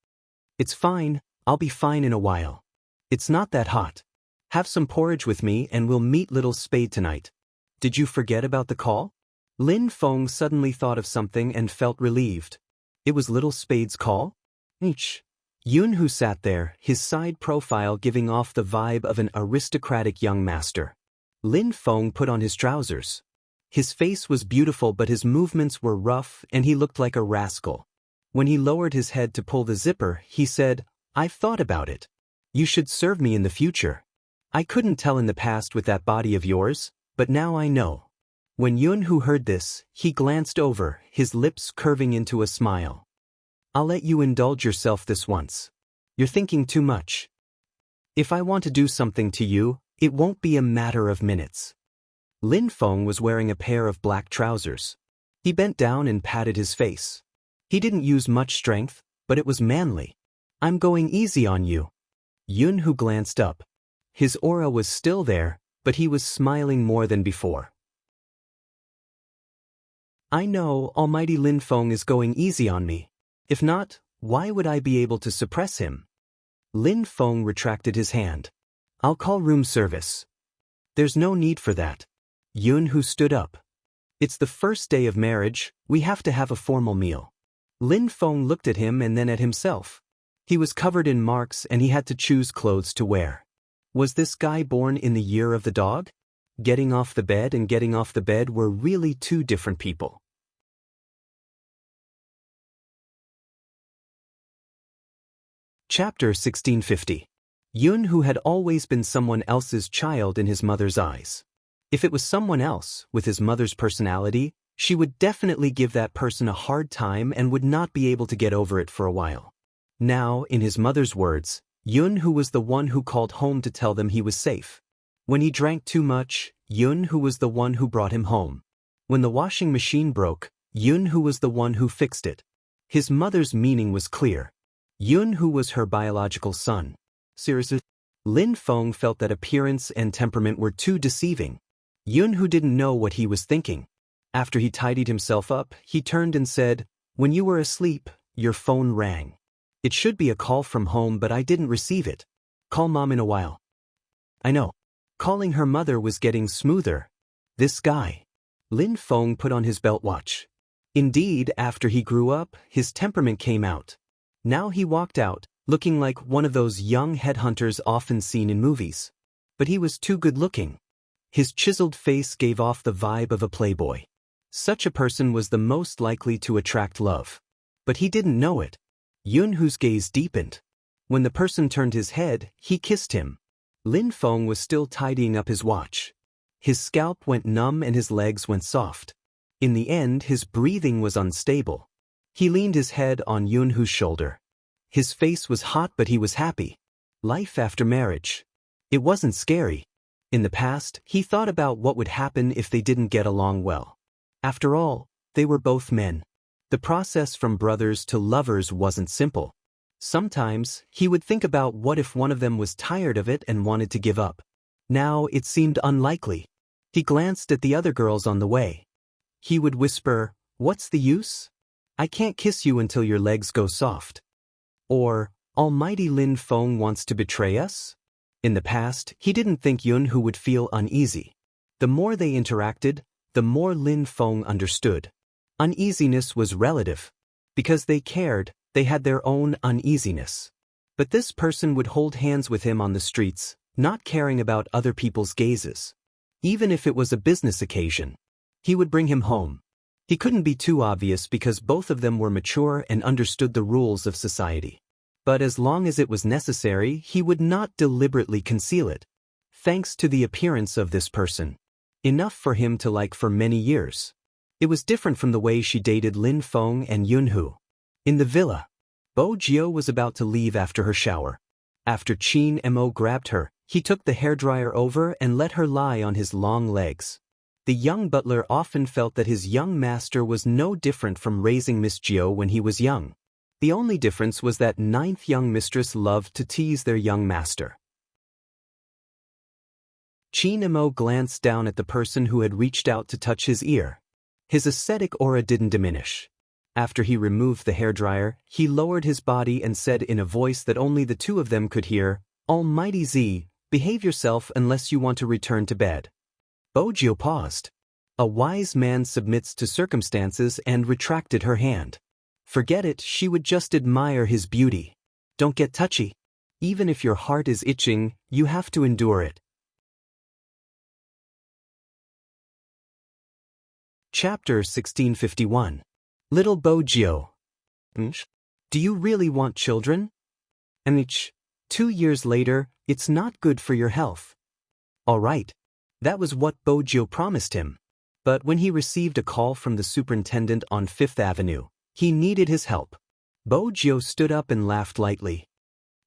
"It's fine, I'll be fine in a while. It's not that hot. Have some porridge with me and we'll meet Little Spade tonight." "Did you forget about the call?" Lin Feng suddenly thought of something and felt relieved. It was Little Spade's call? Each. Yun-Hu sat there, his side profile giving off the vibe of an aristocratic young master. Lin Feng put on his trousers. His face was beautiful, but his movements were rough and he looked like a rascal. When he lowered his head to pull the zipper, he said, "I've thought about it. You should serve me in the future. I couldn't tell in the past with that body of yours, but now I know." When Yun-Hu heard this, he glanced over, his lips curving into a smile. "I'll let you indulge yourself this once. You're thinking too much. If I want to do something to you, it won't be a matter of minutes." Lin Feng was wearing a pair of black trousers. He bent down and patted his face. He didn't use much strength, but it was manly. "I'm going easy on you." Yun-Hu glanced up. His aura was still there, but he was smiling more than before. "I know Almighty Lin Feng is going easy on me. If not, why would I be able to suppress him?" Lin Feng retracted his hand. "I'll call room service." "There's no need for that." Yun-Hu stood up. "It's the first day of marriage, we have to have a formal meal." Lin Feng looked at him and then at himself. He was covered in marks and he had to choose clothes to wear. Was this guy born in the year of the dog? Getting off the bed and getting off the bed were really two different people. Chapter 1650. Yun-Hu had always been someone else's child in his mother's eyes. If it was someone else, with his mother's personality, she would definitely give that person a hard time and would not be able to get over it for a while. Now, in his mother's words, Yun-Hu was the one who called home to tell them he was safe. When he drank too much, Yun-Hu was the one who brought him home. When the washing machine broke, Yun-Hu was the one who fixed it. His mother's meaning was clear. Yun-Hu was her biological son. Seriously? Lin Feng felt that appearance and temperament were too deceiving. Yun-Hu didn't know what he was thinking. After he tidied himself up, he turned and said, "When you were asleep, your phone rang. It should be a call from home, but I didn't receive it. Call Mom in a while." "I know." Calling her mother was getting smoother. This guy. Lin Feng put on his belt watch. Indeed, after he grew up, his temperament came out. Now he walked out, looking like one of those young headhunters often seen in movies. But he was too good-looking. His chiseled face gave off the vibe of a playboy. Such a person was the most likely to attract love. But he didn't know it. Yun-Hu's gaze deepened. When the person turned his head, he kissed him. Lin Feng was still tidying up his watch. His scalp went numb and his legs went soft. In the end, his breathing was unstable. He leaned his head on Yun-Hu's shoulder. His face was hot, but he was happy. Life after marriage. It wasn't scary. In the past, he thought about what would happen if they didn't get along well. After all, they were both men. The process from brothers to lovers wasn't simple. Sometimes, he would think about what if one of them was tired of it and wanted to give up. Now, it seemed unlikely. He glanced at the other girls on the way. He would whisper, "What's the use? I can't kiss you until your legs go soft." Or, "Almighty Lin Feng wants to betray us?" In the past, he didn't think Yunhu would feel uneasy. The more they interacted, the more Lin Feng understood. Uneasiness was relative. Because they cared, they had their own uneasiness. But this person would hold hands with him on the streets, not caring about other people's gazes. Even if it was a business occasion, he would bring him home. He couldn't be too obvious because both of them were mature and understood the rules of society. But as long as it was necessary, he would not deliberately conceal it. Thanks to the appearance of this person. Enough for him to like for many years. It was different from the way she dated Lin Feng and Yunhu. In the villa, Bo Jio was about to leave after her shower. After Qin Mo grabbed her, he took the hairdryer over and let her lie on his long legs. The young butler often felt that his young master was no different from raising Miss Jio when he was young. The only difference was that ninth young mistress loved to tease their young master. Qin Mo glanced down at the person who had reached out to touch his ear. His ascetic aura didn't diminish. After he removed the hairdryer, he lowered his body and said in a voice that only the two of them could hear, "Almighty Z, behave yourself unless you want to return to bed." Bojio paused. A wise man submits to circumstances and retracted her hand. Forget it, she would just admire his beauty. Don't get touchy. Even if your heart is itching, you have to endure it. Chapter 1651. Little Bojio. Do you really want children? Enrich. 2 years later, it's not good for your health. All right. That was what Bojio promised him. But when he received a call from the superintendent on 5th Avenue, he needed his help. Bojio stood up and laughed lightly.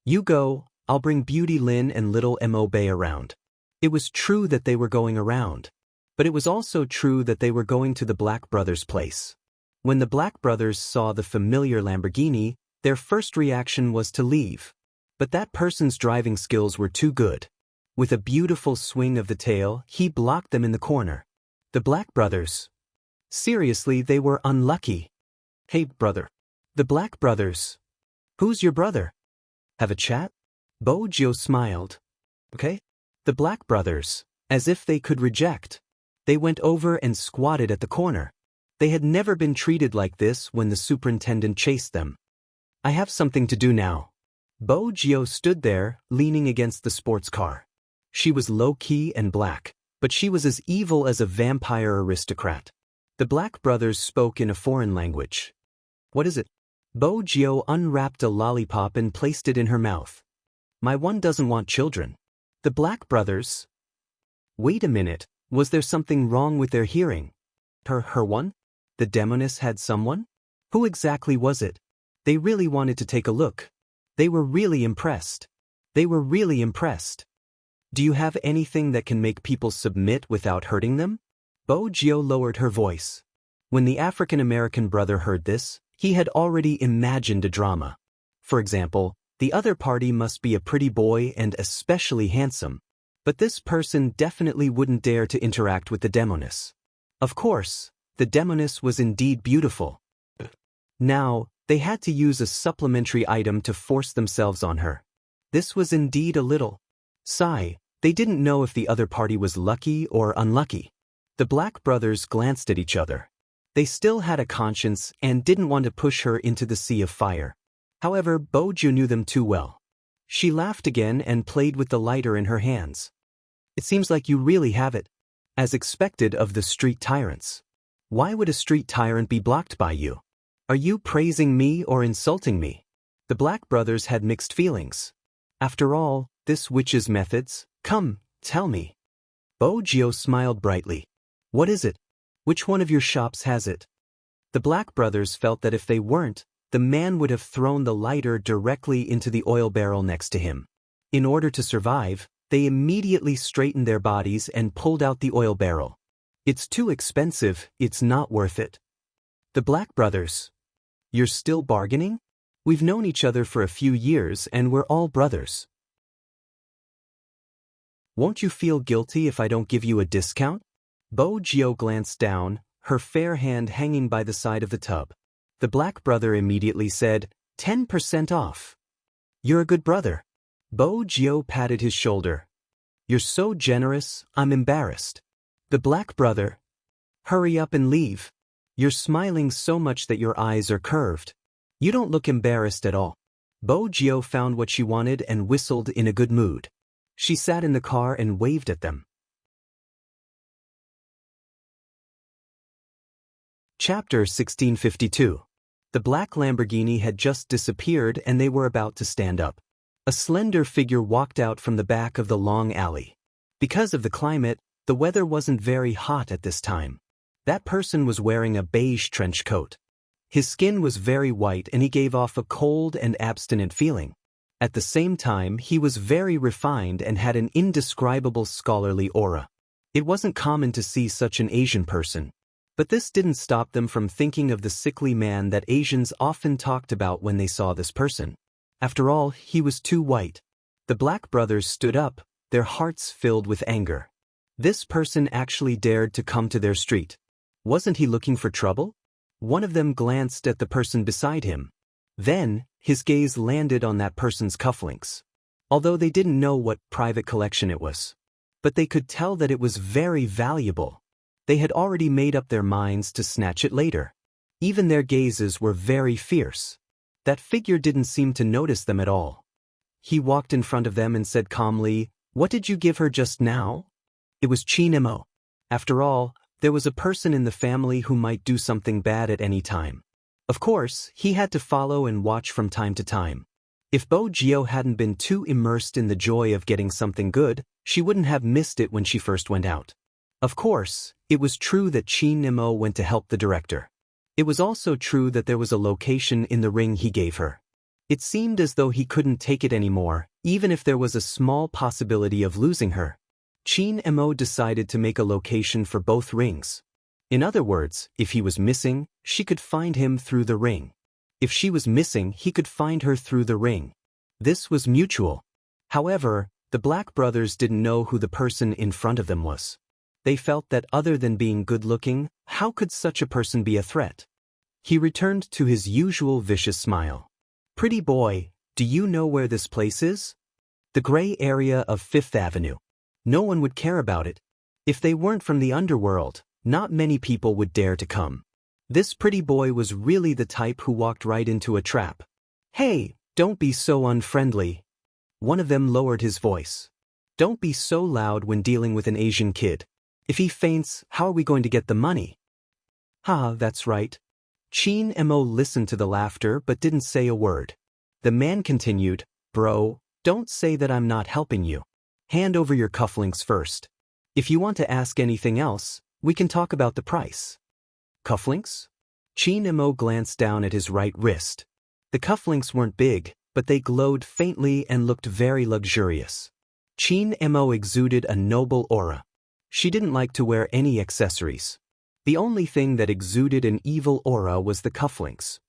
You go, I'll bring Beauty Lin and little Mo Bay around. It was true that they were going around. But it was also true that they were going to the Black Brothers' place. When the Black Brothers saw the familiar Lamborghini, their first reaction was to leave. But that person's driving skills were too good. With a beautiful swing of the tail, he blocked them in the corner. The Black Brothers. Seriously, they were unlucky. Hey, brother. The Black Brothers. Who's your brother? Have a chat? Bojio smiled. Okay. The Black Brothers, as if they could reject. They went over and squatted at the corner. They had never been treated like this when the superintendent chased them. I have something to do now. Bojio stood there, leaning against the sports car. She was low-key and black, but she was as evil as a vampire aristocrat. The Black Brothers spoke in a foreign language. What is it? Bojio unwrapped a lollipop and placed it in her mouth. My one doesn't want children. The Black Brothers? Wait a minute, was there something wrong with their hearing? Her one? The demoness had someone? Who exactly was it? They really wanted to take a look. They were really impressed. They were really impressed. Do you have anything that can make people submit without hurting them? Bojio lowered her voice. When the African-American brother heard this, he had already imagined a drama. For example, the other party must be a pretty boy and especially handsome. But this person definitely wouldn't dare to interact with the demoness. Of course, the demoness was indeed beautiful. Now, they had to use a supplementary item to force themselves on her. This was indeed a little sigh. They didn't know if the other party was lucky or unlucky. The Black Brothers glanced at each other. They still had a conscience and didn't want to push her into the sea of fire. However, Bojio knew them too well. She laughed again and played with the lighter in her hands. It seems like you really have it. As expected of the street tyrants. Why would a street tyrant be blocked by you? Are you praising me or insulting me? The Black Brothers had mixed feelings. After all, this witch's methods, come, tell me. Bojio smiled brightly. What is it? Which one of your shops has it? The Black Brothers felt that if they weren't, the man would have thrown the lighter directly into the oil barrel next to him. In order to survive, they immediately straightened their bodies and pulled out the oil barrel. It's too expensive, it's not worth it. The Black Brothers. You're still bargaining? We've known each other for a few years and we're all brothers. Won't you feel guilty if I don't give you a discount? Bo Gio glanced down, her fair hand hanging by the side of the tub. The black brother immediately said, 10% off. You're a good brother. Bo Gio patted his shoulder. You're so generous, I'm embarrassed. The black brother. Hurry up and leave. You're smiling so much that your eyes are curved. You don't look embarrassed at all. Bo Gio found what she wanted and whistled in a good mood. She sat in the car and waved at them. Chapter 1652. The black Lamborghini had just disappeared and they were about to stand up. A slender figure walked out from the back of the long alley. Because of the climate, the weather wasn't very hot at this time. That person was wearing a beige trench coat. His skin was very white and he gave off a cold and abstinent feeling. At the same time, he was very refined and had an indescribable scholarly aura. It wasn't common to see such an Asian person. But this didn't stop them from thinking of the sickly man that Asians often talked about when they saw this person. After all, he was too white. The black brothers stood up, their hearts filled with anger. This person actually dared to come to their street. Wasn't he looking for trouble? One of them glanced at the person beside him. Then, his gaze landed on that person's cufflinks. Although they didn't know what private collection it was. But they could tell that it was very valuable. They had already made up their minds to snatch it later. Even their gazes were very fierce. That figure didn't seem to notice them at all. He walked in front of them and said calmly, "What did you give her just now?" It was Chinemo. After all, there was a person in the family who might do something bad at any time. Of course, he had to follow and watch from time to time. If Bo Gio hadn't been too immersed in the joy of getting something good, she wouldn't have missed it when she first went out. Of course, it was true that Chinemo went to help the director. It was also true that there was a location in the ring he gave her. It seemed as though he couldn't take it anymore, even if there was a small possibility of losing her. Chinemo decided to make a location for both rings. In other words, if he was missing, she could find him through the ring. If she was missing, he could find her through the ring. This was mutual. However, the black brothers didn't know who the person in front of them was. They felt that other than being good-looking, how could such a person be a threat? He returned to his usual vicious smile. "Pretty boy, do you know where this place is?" "The gray area of Fifth Avenue. No one would care about it. If they weren't from the underworld, not many people would dare to come." This pretty boy was really the type who walked right into a trap. "Hey, don't be so unfriendly." One of them lowered his voice. "Don't be so loud when dealing with an Asian kid. If he faints, how are we going to get the money?" "Ha, that's right." Chinemo listened to the laughter but didn't say a word. The man continued, "Bro, don't say that I'm not helping you. Hand over your cufflinks first. If you want to ask anything else, we can talk about the price." "Cufflinks?" Chinemo glanced down at his right wrist. The cufflinks weren't big, but they glowed faintly and looked very luxurious. Chinemo exuded a noble aura. She didn't like to wear any accessories. The only thing that exuded an evil aura was the cufflinks.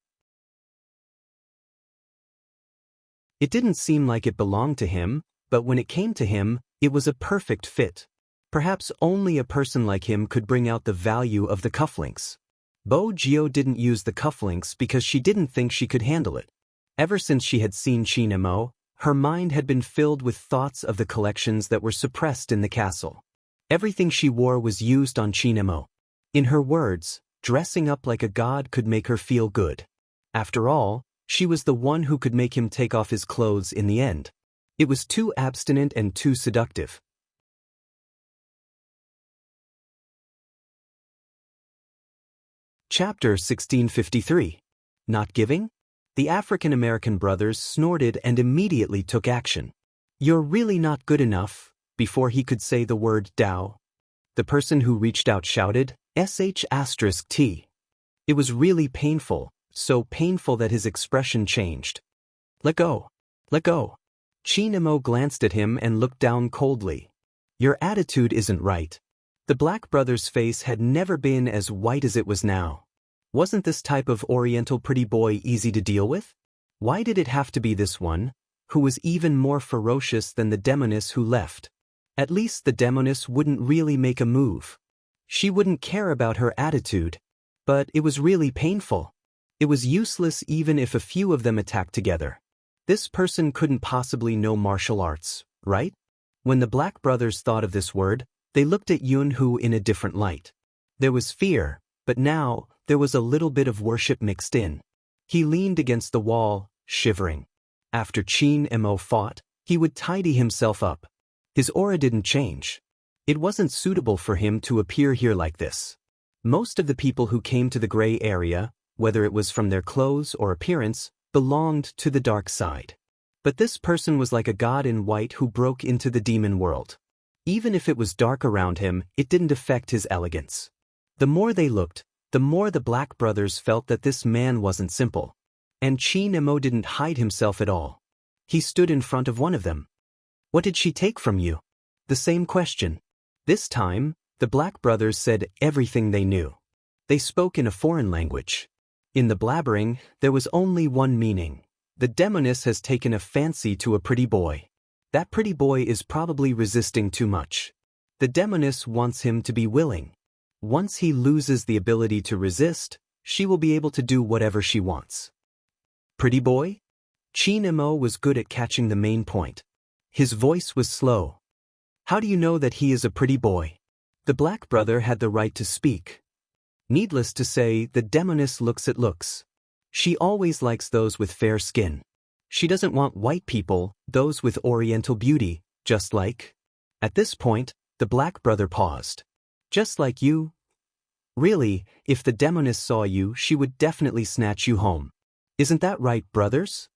It didn't seem like it belonged to him, but when it came to him, it was a perfect fit. Perhaps only a person like him could bring out the value of the cufflinks. Bo Gio didn't use the cufflinks because she didn't think she could handle it. Ever since she had seen Chinemo, her mind had been filled with thoughts of the collections that were suppressed in the castle. Everything she wore was used on Chinemo. In her words, dressing up like a god could make her feel good. After all, she was the one who could make him take off his clothes in the end. It was too abstinent and too seductive. Chapter 1653. Not giving? The African-American brothers snorted and immediately took action. "You're really not good enough." Before he could say the word Dao, the person who reached out shouted, "SH*T." It was really painful, so painful that his expression changed. "Let go. Let go." Chinemo glanced at him and looked down coldly. "Your attitude isn't right." The black brother's face had never been as white as it was now. Wasn't this type of Oriental pretty boy easy to deal with? Why did it have to be this one, who was even more ferocious than the demoness who left? At least the demoness wouldn't really make a move. She wouldn't care about her attitude. But it was really painful. It was useless even if a few of them attacked together. This person couldn't possibly know martial arts, right? When the Black brothers thought of this word, they looked at Yun-Hu in a different light. There was fear, but now there was a little bit of worship mixed in. He leaned against the wall, shivering. After Chin-Mo fought, he would tidy himself up. His aura didn't change. It wasn't suitable for him to appear here like this. Most of the people who came to the gray area, whether it was from their clothes or appearance, belonged to the dark side. But this person was like a god in white who broke into the demon world. Even if it was dark around him, it didn't affect his elegance. The more they looked, the more the Black brothers felt that this man wasn't simple. And Chin-Mo didn't hide himself at all. He stood in front of one of them. "What did she take from you?" The same question. This time, the Black brothers said everything they knew. They spoke in a foreign language. In the blabbering, there was only one meaning. The demoness has taken a fancy to a pretty boy. That pretty boy is probably resisting too much. The demoness wants him to be willing. Once he loses the ability to resist, she will be able to do whatever she wants. Pretty boy? Chin-Mo was good at catching the main point. His voice was slow. "How do you know that he is a pretty boy?" The Black brother had the right to speak. Needless to say, the demoness looks at looks. She always likes those with fair skin. She doesn't want white people, those with oriental beauty, just like... At this point, the Black brother paused. "Just like you? Really, if the demoness saw you, she would definitely snatch you home. Isn't that right, brothers?"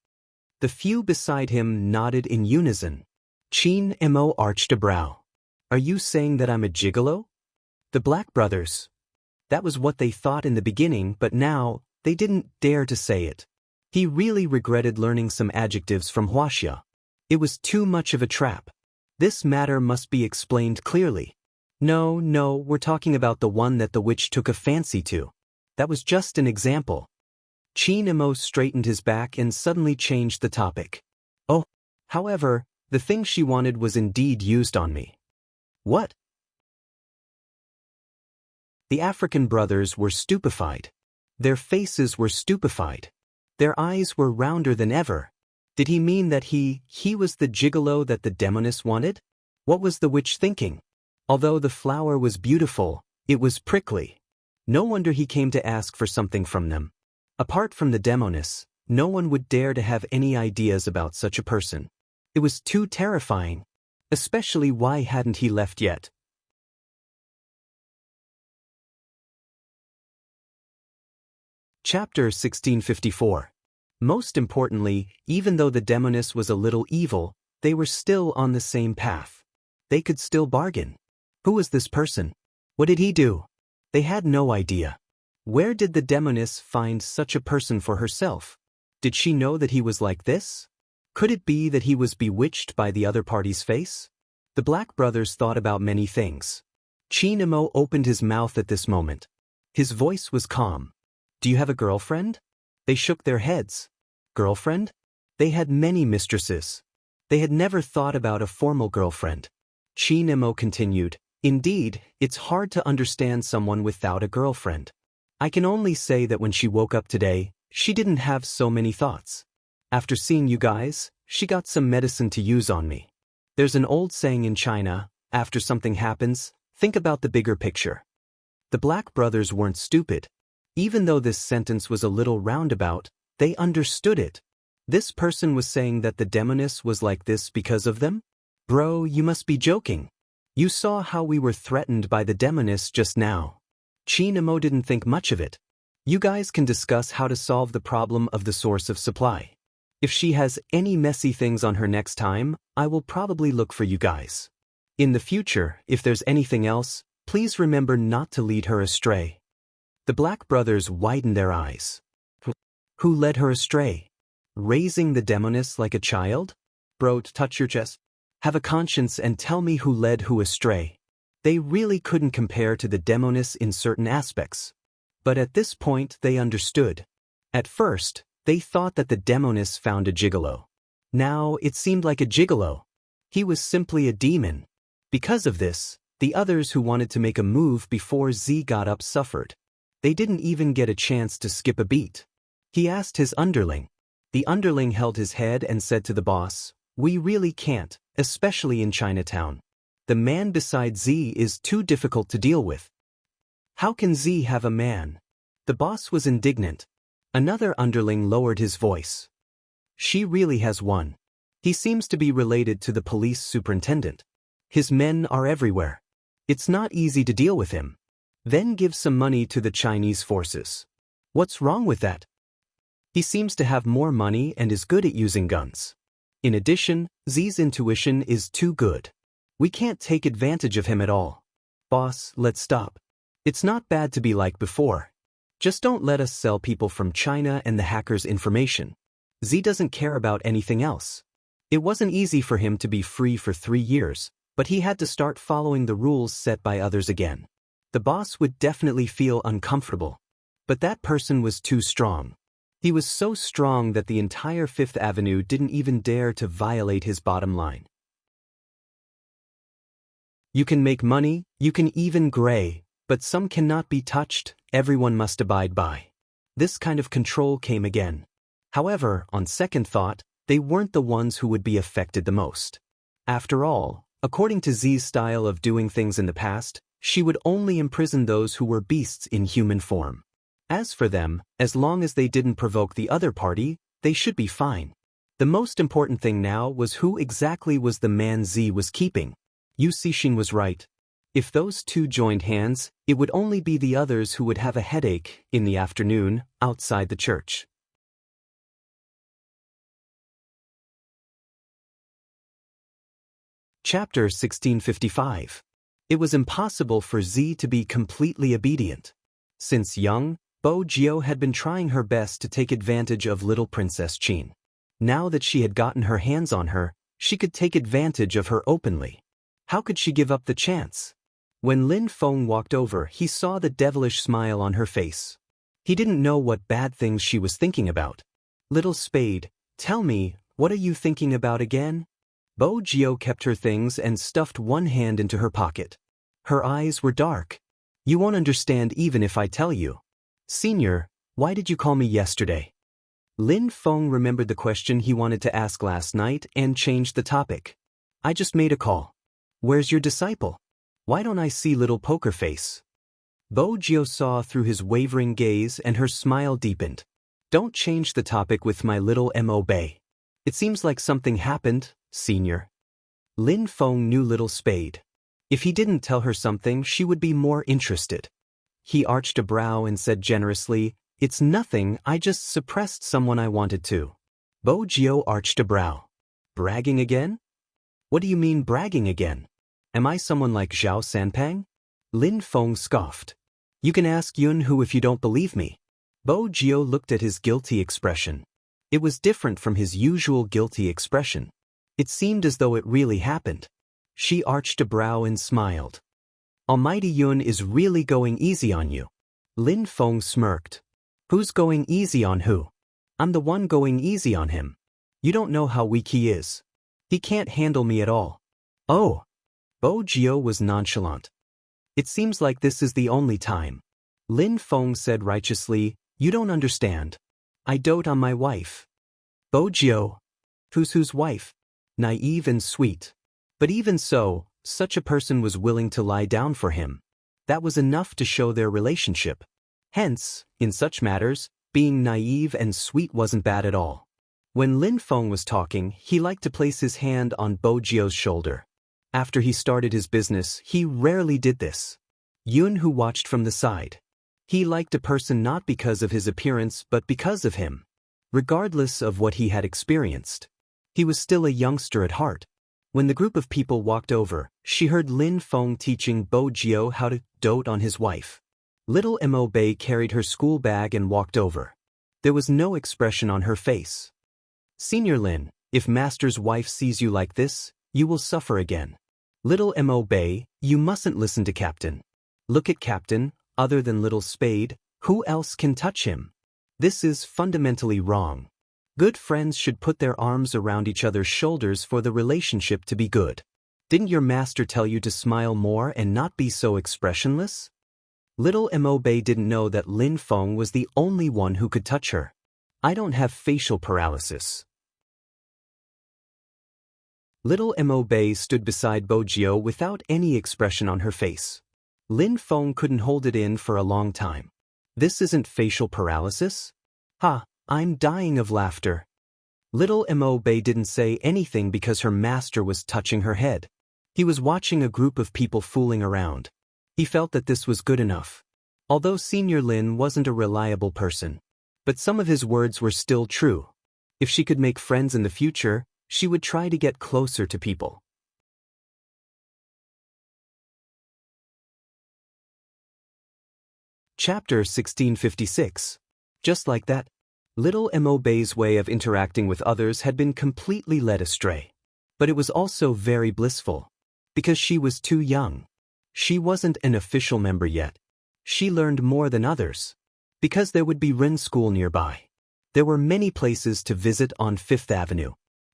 The few beside him nodded in unison. Chin-Mo arched a brow. "Are you saying that I'm a gigolo?" The Black brothers. That was what they thought in the beginning, but now, they didn't dare to say it. He really regretted learning some adjectives from Huaxia. It was too much of a trap. This matter must be explained clearly. No, we're talking about the one that the witch took a fancy to. That was just an example. Chin-Mo straightened his back and suddenly changed the topic. "Oh, however, the thing she wanted was indeed used on me." "What?" The African brothers were stupefied. Their faces were stupefied. Their eyes were rounder than ever. Did he mean that he was the gigolo that the demoness wanted? What was the witch thinking? Although the flower was beautiful, it was prickly. No wonder he came to ask for something from them. Apart from the demoness, no one would dare to have any ideas about such a person. It was too terrifying. Especially why hadn't he left yet? Chapter 1654. Most importantly, even though the demoness was a little evil, they were still on the same path. They could still bargain. Who was this person? What did he do? They had no idea. Where did the demoness find such a person for herself? Did she know that he was like this? Could it be that he was bewitched by the other party's face? The Black brothers thought about many things. Chin-Mo opened his mouth at this moment. His voice was calm. "Do you have a girlfriend?" They shook their heads. Girlfriend? They had many mistresses. They had never thought about a formal girlfriend. Chin-Mo continued, "Indeed, it's hard to understand someone without a girlfriend. I can only say that when she woke up today, she didn't have so many thoughts. After seeing you guys, she got some medicine to use on me. There's an old saying in China, after something happens, think about the bigger picture." The Black brothers weren't stupid. Even though this sentence was a little roundabout, they understood it. This person was saying that the demoness was like this because of them? Bro, you must be joking. You saw how we were threatened by the demoness just now. Chin-Mo didn't think much of it. You guys can discuss how to solve the problem of the source of supply. If she has any messy things on her next time, I will probably look for you guys. In the future, if there's anything else, please remember not to lead her astray. The Black brothers widened their eyes. Who led her astray? Raising the demoness like a child? Bro, touch your chest. Have a conscience and tell me who led who astray. They really couldn't compare to the demoness in certain aspects. But at this point they understood. At first, they thought that the demoness found a gigolo. Now it seemed like a gigolo. He was simply a demon. Because of this, The others who wanted to make a move before Z got up suffered. They didn't even get a chance to skip a beat. He asked his underling. The underling held his head and said to the boss, "We really can't, especially in Chinatown. The man beside Z is too difficult to deal with. How can Z have a man?" The boss was indignant. Another underling lowered his voice. "She really has one. He seems to be related to the police superintendent. His men are everywhere. It's not easy to deal with him. Then give some money to the Chinese forces. What's wrong with that? He seems to have more money and is good at using guns. In addition, Z's intuition is too good. We can't take advantage of him at all. Boss, let's stop. It's not bad to be like before. Just don't let us sell people from China and the hackers information. Z doesn't care about anything else. It wasn't easy for him to be free for 3 years, but he had to start following the rules set by others again. The boss would definitely feel uncomfortable. But that person was too strong. He was so strong that the entire Fifth Avenue didn't even dare to violate his bottom line. You can make money, you can even gray, but some cannot be touched, everyone must abide by. This kind of control came again. However, on second thought, they weren't the ones who would be affected the most. After all, according to Z's style of doing things in the past, she would only imprison those who were beasts in human form. As for them, as long as they didn't provoke the other party, they should be fine. The most important thing now was who exactly was the man Z was keeping. Yu Cixin was right. If those two joined hands, it would only be the others who would have a headache in the afternoon, outside the church. Chapter 1655. It was impossible for Z to be completely obedient. Since young, Bo Jiao had been trying her best to take advantage of little Princess Qin. Now that she had gotten her hands on her, she could take advantage of her openly. How could she give up the chance? When Lin Feng walked over, he saw the devilish smile on her face. He didn't know what bad things she was thinking about. "Little Spade, tell me, what are you thinking about again?" Bo Jiao kept her things and stuffed one hand into her pocket. Her eyes were dark. "You won't understand even if I tell you. Senior, why did you call me yesterday?" Lin Feng remembered the question he wanted to ask last night and changed the topic. "I just made a call. Where's your disciple? Why don't I see little poker face?" Bo Jiao saw through his wavering gaze and her smile deepened. "Don't change the topic with my little Mo Bay. It seems like something happened, Senior." Lin Feng knew Little Spade. If he didn't tell her something, she would be more interested. He arched a brow and said generously, "It's nothing, I just suppressed someone I wanted to." Bo Jiao arched a brow. "Bragging again? What do you mean bragging again? Am I someone like Zhao Sanpang?" Lin Feng scoffed. "You can ask Yun Hu if you don't believe me." Bo Jiao looked at his guilty expression. It was different from his usual guilty expression. It seemed as though it really happened. She arched a brow and smiled. "Almighty Yun is really going easy on you." Lin Feng smirked. "Who's going easy on who? I'm the one going easy on him. You don't know how weak he is. He can't handle me at all." "Oh." Bo Jiao was nonchalant. "It seems like this is the only time." Lin Feng said righteously, "You don't understand. I dote on my wife." Bo Jiao. Whose wife? Naive and sweet. But even so, such a person was willing to lie down for him. That was enough to show their relationship. Hence, in such matters, being naive and sweet wasn't bad at all. When Lin Feng was talking, he liked to place his hand on Bo Jiao's shoulder. After he started his business, he rarely did this. Yun Hu watched from the side. He liked a person not because of his appearance but because of him. Regardless of what he had experienced. He was still a youngster at heart. When the group of people walked over, she heard Lin Feng teaching Bo Jiao how to dote on his wife. Little Mo Bei carried her school bag and walked over. There was no expression on her face. "Senior Lin, if Master's wife sees you like this, you will suffer again. Little Mo Bei, you mustn't listen to Captain. Look at Captain, other than Little Spade, who else can touch him? This is fundamentally wrong. Good friends should put their arms around each other's shoulders for the relationship to be good. Didn't your master tell you to smile more and not be so expressionless? Little Mo Bei didn't know that Lin Feng was the only one who could touch her. I don't have facial paralysis. Little Mo Bei stood beside Bo Jiu without any expression on her face. Lin Feng couldn't hold it in for a long time. This isn't facial paralysis? Ha, I'm dying of laughter. Little Mo Bei didn't say anything because her master was touching her head. He was watching a group of people fooling around. He felt that this was good enough. Although Senior Lin wasn't a reliable person, but some of his words were still true. If she could make friends in the future, she would try to get closer to people. Chapter 1656. Just like that, little Mo Bei's way of interacting with others had been completely led astray. But it was also very blissful. Because she was too young. She wasn't an official member yet. She learned more than others. Because there would be Ren School nearby. There were many places to visit on Fifth Avenue.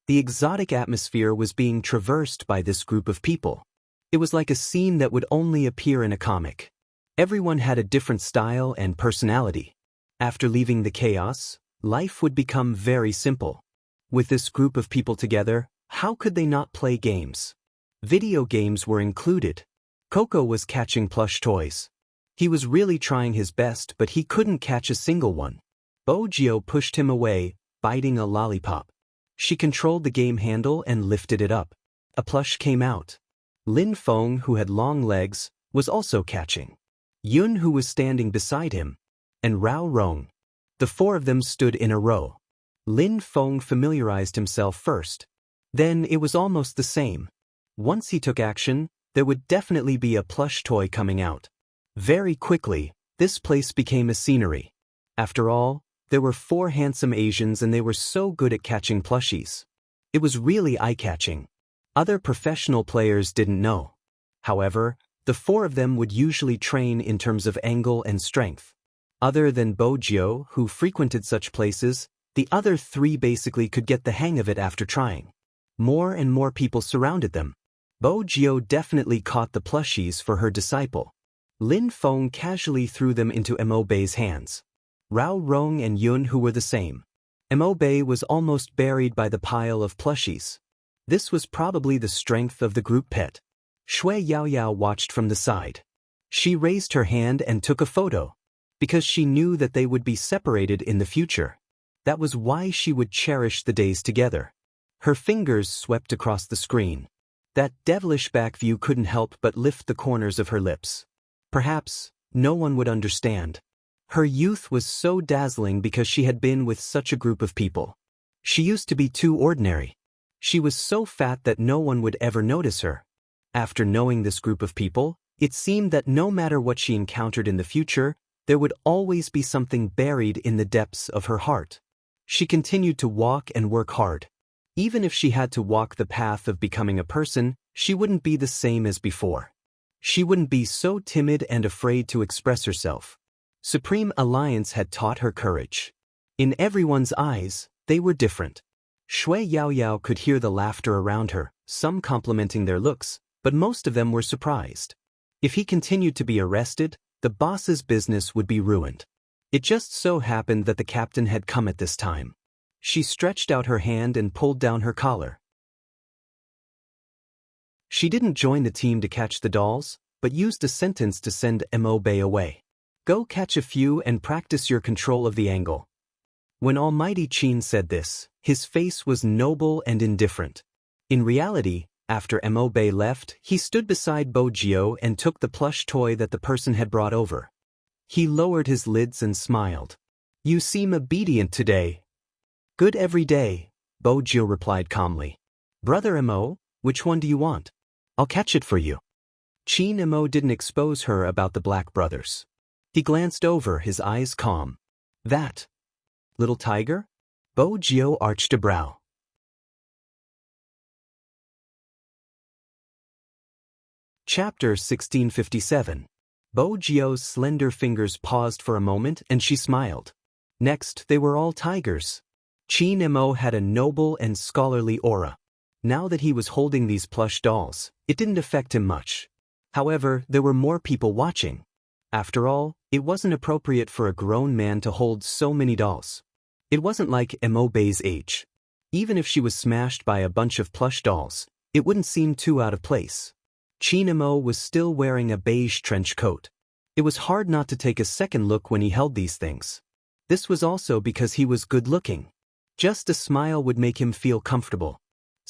The exotic atmosphere was being traversed by this group of people. It was like a scene that would only appear in a comic. Everyone had a different style and personality. After leaving the chaos, life would become very simple. With this group of people together, how could they not play games? Video games were included. Coco was catching plush toys. He was really trying his best, but he couldn't catch a single one. Bo Jiu pushed him away, biting a lollipop. She controlled the game handle and lifted it up. A plush came out. Lin Feng, who had long legs, was also catching. Yun, who was standing beside him, and Rao Rong. The four of them stood in a row. Lin Feng familiarized himself first. Then it was almost the same. Once he took action, there would definitely be a plush toy coming out. Very quickly, this place became a scenery. After all, there were 4 handsome Asians and they were so good at catching plushies. It was really eye-catching. Other professional players didn't know. However, the 4 of them would usually train in terms of angle and strength. Other than Bo Jiu, who frequented such places, the other 3 basically could get the hang of it after trying. More and more people surrounded them. Bo Jiu definitely caught the plushies for her disciple. Lin Feng casually threw them into Mo Bei's hands. Rao Rong and Yun, who were the same. Mo Bei was almost buried by the pile of plushies. This was probably the strength of the group pet. Shui Yaoyao watched from the side. She raised her hand and took a photo. Because she knew that they would be separated in the future. That was why she would cherish the days together. Her fingers swept across the screen. That devilish back view couldn't help but lift the corners of her lips. Perhaps, no one would understand. Her youth was so dazzling because she had been with such a group of people. She used to be too ordinary. She was so fat that no one would ever notice her. After knowing this group of people, it seemed that no matter what she encountered in the future, there would always be something buried in the depths of her heart. She continued to walk and work hard. Even if she had to walk the path of becoming a person, she wouldn't be the same as before. She wouldn't be so timid and afraid to express herself. Supreme Alliance had taught her courage. In everyone's eyes, they were different. Shui Yaoyao could hear the laughter around her, some complimenting their looks, but most of them were surprised. If he continued to be arrested, the boss's business would be ruined. It just so happened that the captain had come at this time. She stretched out her hand and pulled down her collar. She didn't join the team to catch the dolls, but used a sentence to send Mo Bei away. Go catch a few and practice your control of the angle. When Almighty Qin said this, his face was noble and indifferent. In reality, after Mo Bei left, he stood beside Bo Jiu and took the plush toy that the person had brought over. He lowered his lids and smiled. You seem obedient today. Good every day, Bo Jiu replied calmly. Brother Mo, which one do you want? I'll catch it for you. Qin Mo didn't expose her about the Black brothers. He glanced over, his eyes calm. That little tiger? Bo Jiu arched a brow. Chapter 1657. Bo Jiu's slender fingers paused for a moment and she smiled. Next, they were all tigers. Qin Mo had a noble and scholarly aura. Now that he was holding these plush dolls, it didn't affect him much. However, there were more people watching. After all, it wasn't appropriate for a grown man to hold so many dolls. It wasn't like Immerse's age. Even if she was smashed by a bunch of plush dolls, it wouldn't seem too out of place. Immerse was still wearing a beige trench coat. It was hard not to take a second look when he held these things. This was also because he was good-looking. Just a smile would make him feel comfortable.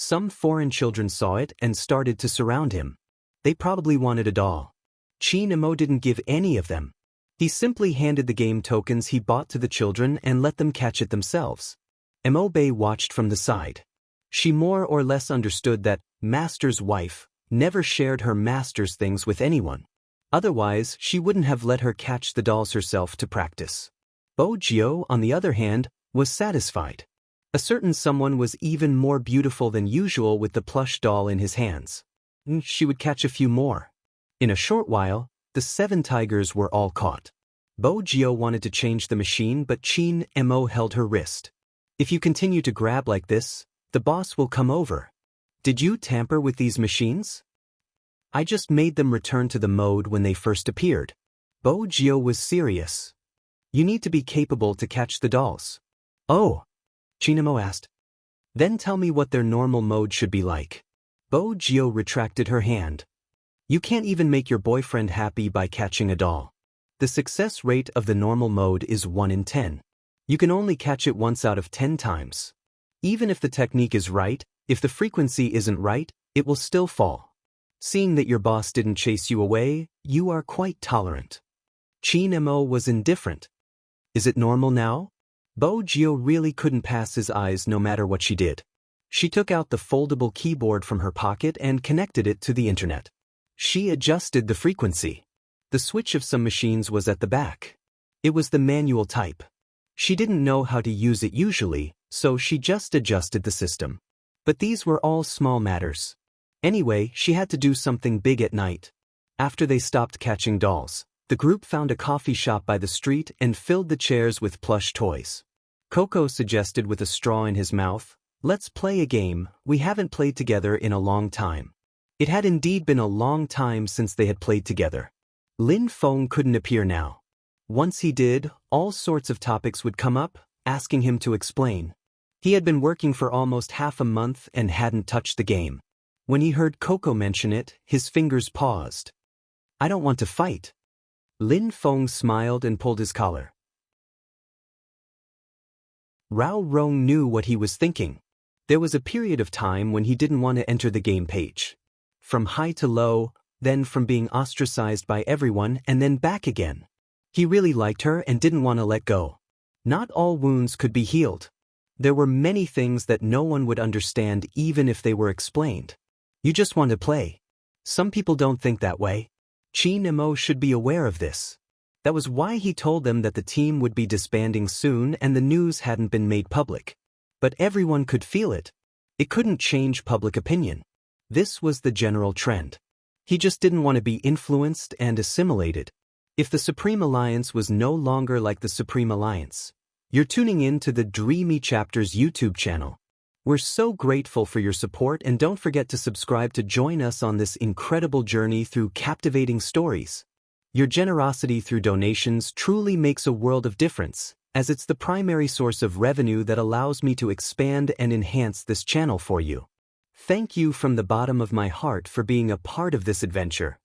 Some foreign children saw it and started to surround him. They probably wanted a doll. Immerse didn't give any of them. He simply handed the game tokens he bought to the children and let them catch it themselves. Immerse watched from the side. She more or less understood that Master's wife never shared her master's things with anyone. Otherwise, she wouldn't have let her catch the dolls herself to practice. Bojo, on the other hand, was satisfied. A certain someone was even more beautiful than usual with the plush doll in his hands. She would catch a few more. In a short while, the 7 tigers were all caught. Bojo wanted to change the machine, but Immerse held her wrist. If you continue to grab like this, the boss will come over. Did you tamper with these machines? I just made them return to the mode when they first appeared. Bojo was serious. You need to be capable to catch the dolls. Oh, Immerse asked. Then tell me what their normal mode should be like. Bojo retracted her hand. You can't even make your boyfriend happy by catching a doll. The success rate of the normal mode is 1 in 10. You can only catch it once out of 10 times. Even if the technique is right, if the frequency isn't right, it will still fall. Seeing that your boss didn't chase you away, you are quite tolerant. Immerse was indifferent. Is it normal now? Bojo really couldn't pass his eyes no matter what she did. She took out the foldable keyboard from her pocket and connected it to the internet. She adjusted the frequency. The switch of some machines was at the back. It was the manual type. She didn't know how to use it usually, so she just adjusted the system. But these were all small matters. Anyway, she had to do something big at night. After they stopped catching dolls, the group found a coffee shop by the street and filled the chairs with plush toys. Coco suggested with a straw in his mouth, "Let's play a game we haven't played together in a long time." It had indeed been a long time since they had played together. Lin Feng couldn't appear now. Once he did, all sorts of topics would come up, asking him to explain. He had been working for almost half a month and hadn't touched the game. When he heard Coco mention it, his fingers paused. "I don't want to fight." Lin Feng smiled and pulled his collar. Rao Rong knew what he was thinking. There was a period of time when he didn't want to enter the game page. From high to low, then from being ostracized by everyone and then back again. He really liked her and didn't want to let go. Not all wounds could be healed. There were many things that no one would understand even if they were explained. You just want to play. Some people don't think that way. Immerse should be aware of this. That was why he told them that the team would be disbanding soon and the news hadn't been made public. But everyone could feel it. It couldn't change public opinion. This was the general trend. He just didn't want to be influenced and assimilated. If the Supreme Alliance was no longer like the Supreme Alliance. You're tuning in to the Dreamy Chapters YouTube channel. We're so grateful for your support, and don't forget to subscribe to join us on this incredible journey through captivating stories. Your generosity through donations truly makes a world of difference, as it's the primary source of revenue that allows me to expand and enhance this channel for you. Thank you from the bottom of my heart for being a part of this adventure.